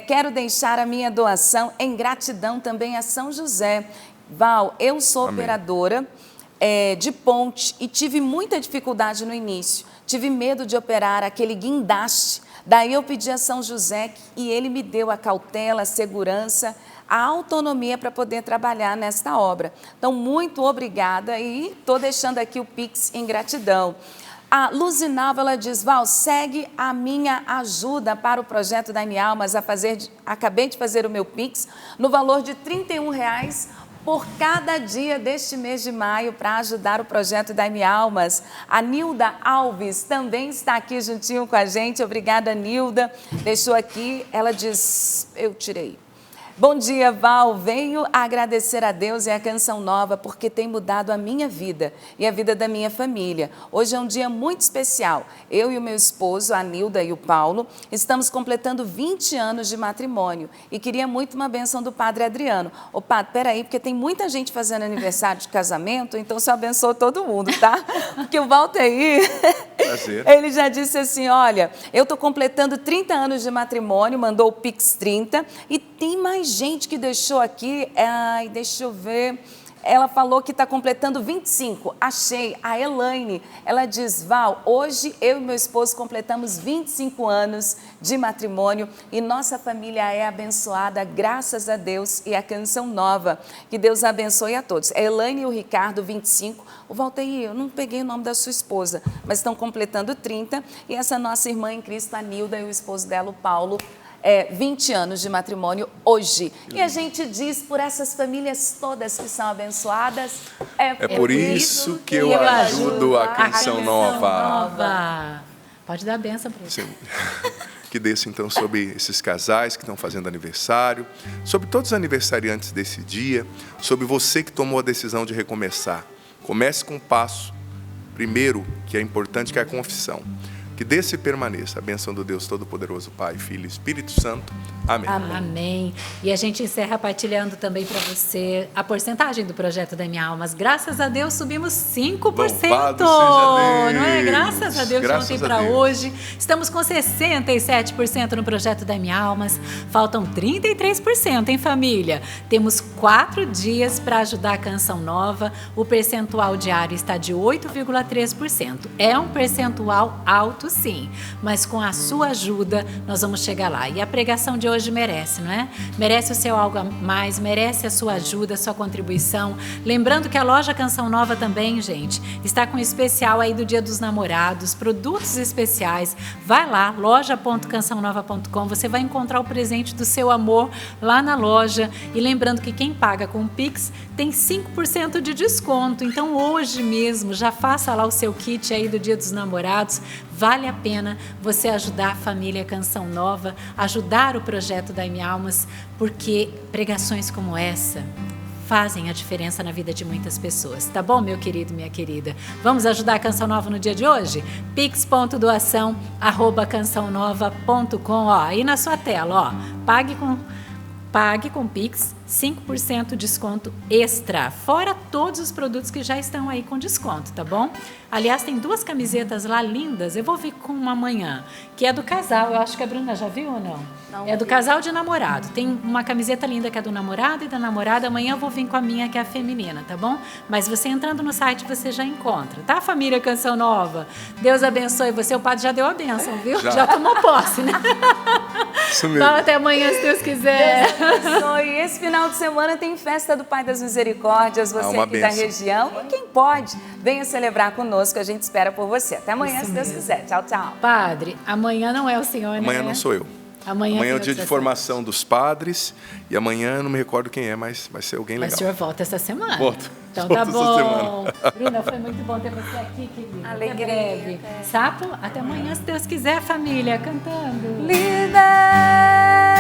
Quero deixar a minha doação em gratidão também a São José. Val, eu sou Amém. Operadora de ponte e tive muita dificuldade no início. Tive medo de operar aquele guindaste. Daí eu pedi a São José e ele me deu a cautela, a segurança, a autonomia para poder trabalhar nesta obra. Então, muito obrigada e estou deixando aqui o Pix em gratidão. A Luzinalva, ela diz, Val, segue a minha ajuda para o projeto Dai-me Almas. Acabei de fazer o meu Pix no valor de R$31 por cada dia deste mês de maio para ajudar o projeto Dai-me Almas. A Nilda Alves também está aqui juntinho com a gente. Obrigada, Nilda. Deixou aqui, ela diz, eu tirei. Bom dia, Val. Venho agradecer a Deus e a Canção Nova porque tem mudado a minha vida e a vida da minha família. Hoje é um dia muito especial. Eu e o meu esposo, a Nilda e o Paulo, estamos completando 20 anos de matrimônio e queria muito uma bênção do Padre Adriano. Ô, Padre, peraí, porque tem muita gente fazendo aniversário de casamento, então você abençoa todo mundo, tá? Porque o Valteir, ele já disse assim, olha, eu estou completando 30 anos de matrimônio, mandou o Pix 30 e tem mais gente que deixou aqui, deixa eu ver, ela falou que está completando 25, achei, a Elaine, ela diz, Val, hoje eu e meu esposo completamos 25 anos de matrimônio e nossa família é abençoada, graças a Deus e a Canção Nova, que Deus abençoe a todos. A Elaine e o Ricardo, 25, o Valteir, eu não peguei o nome da sua esposa, mas estão completando 30 e essa nossa irmã em Cristo, a Nilda e o esposo dela, o Paulo, 20 anos de matrimônio hoje. E a gente diz por essas famílias todas que são abençoadas. É por isso que eu ajudo a Canção Nova. Pode dar a benção para você. Que desça então sobre esses casais que estão fazendo aniversário, sobre todos os aniversariantes desse dia, sobre você que tomou a decisão de recomeçar. Comece com um passo, primeiro, que é importante, que é a confissão. Que desça e permaneça. A bênção do Deus Todo-Poderoso, Pai, Filho e Espírito Santo. Amém. Amém. E a gente encerra partilhando também para você a porcentagem do projeto Dai-me Almas. Graças a Deus subimos 5%. Louvado seja Deus. Não é? Graças a Deus, graças ontem para hoje. Estamos com 67% no projeto Dai-me Almas. Faltam 33%, hein, família? Temos 4 dias para ajudar a Canção Nova. O percentual diário está de 8,3%. É um percentual alto, sim, mas com a sua ajuda nós vamos chegar lá. E a pregação de hoje merece, não é? Merece o seu algo a mais, merece a sua ajuda, a sua contribuição. Lembrando que a loja Canção Nova também, gente, está com especial aí do Dia dos Namorados, produtos especiais. Vai lá, loja.cançãonova.com, você vai encontrar o presente do seu amor lá na loja. E lembrando que quem paga com o Pix tem 5% de desconto. Então hoje mesmo já faça lá o seu kit aí do Dia dos Namorados. Vale a pena você ajudar a família Canção Nova, ajudar o projeto Dai-me Almas, porque pregações como essa fazem a diferença na vida de muitas pessoas. Tá bom, meu querido, minha querida? Vamos ajudar a Canção Nova no dia de hoje? pix.doação@cançãonova.com, ó, aí na sua tela, ó, pague com Pix, 5% desconto extra, fora todos os produtos que já estão aí com desconto, tá bom? Aliás, tem 2 camisetas lá lindas, eu vou vir com uma amanhã, que é do casal, eu acho que a Bruna já viu ou não? Não, é do casal de namorado, tem uma camiseta linda que é do namorado e da namorada, amanhã eu vou vir com a minha que é a feminina, tá bom? Mas você entrando no site você já encontra, tá, família Canção Nova? Deus abençoe você, o padre já deu a bênção, viu? Já tomou posse, né? Isso mesmo. Fala até amanhã, se Deus quiser. Deus abençoe. Esse final de semana tem festa do Pai das Misericórdias, você uma aqui da bênção. região. E quem pode, venha celebrar conosco, a gente espera por você. Até amanhã, Isso se Deus mesmo. quiser. Tchau, tchau. Padre, amanhã não é o senhor, né? Amanhã não sou eu. Amanhã é o tem dia de outra formação dos padres e amanhã eu não me recordo quem é, mas vai ser alguém Mas o legal. senhor volta essa semana. Volto. Então Volto tá essa bom. semana. Bruna, foi muito bom ter você aqui, querida. Alegria. Até breve. Sapo, até amanhã, se Deus quiser, família, cantando. Líder!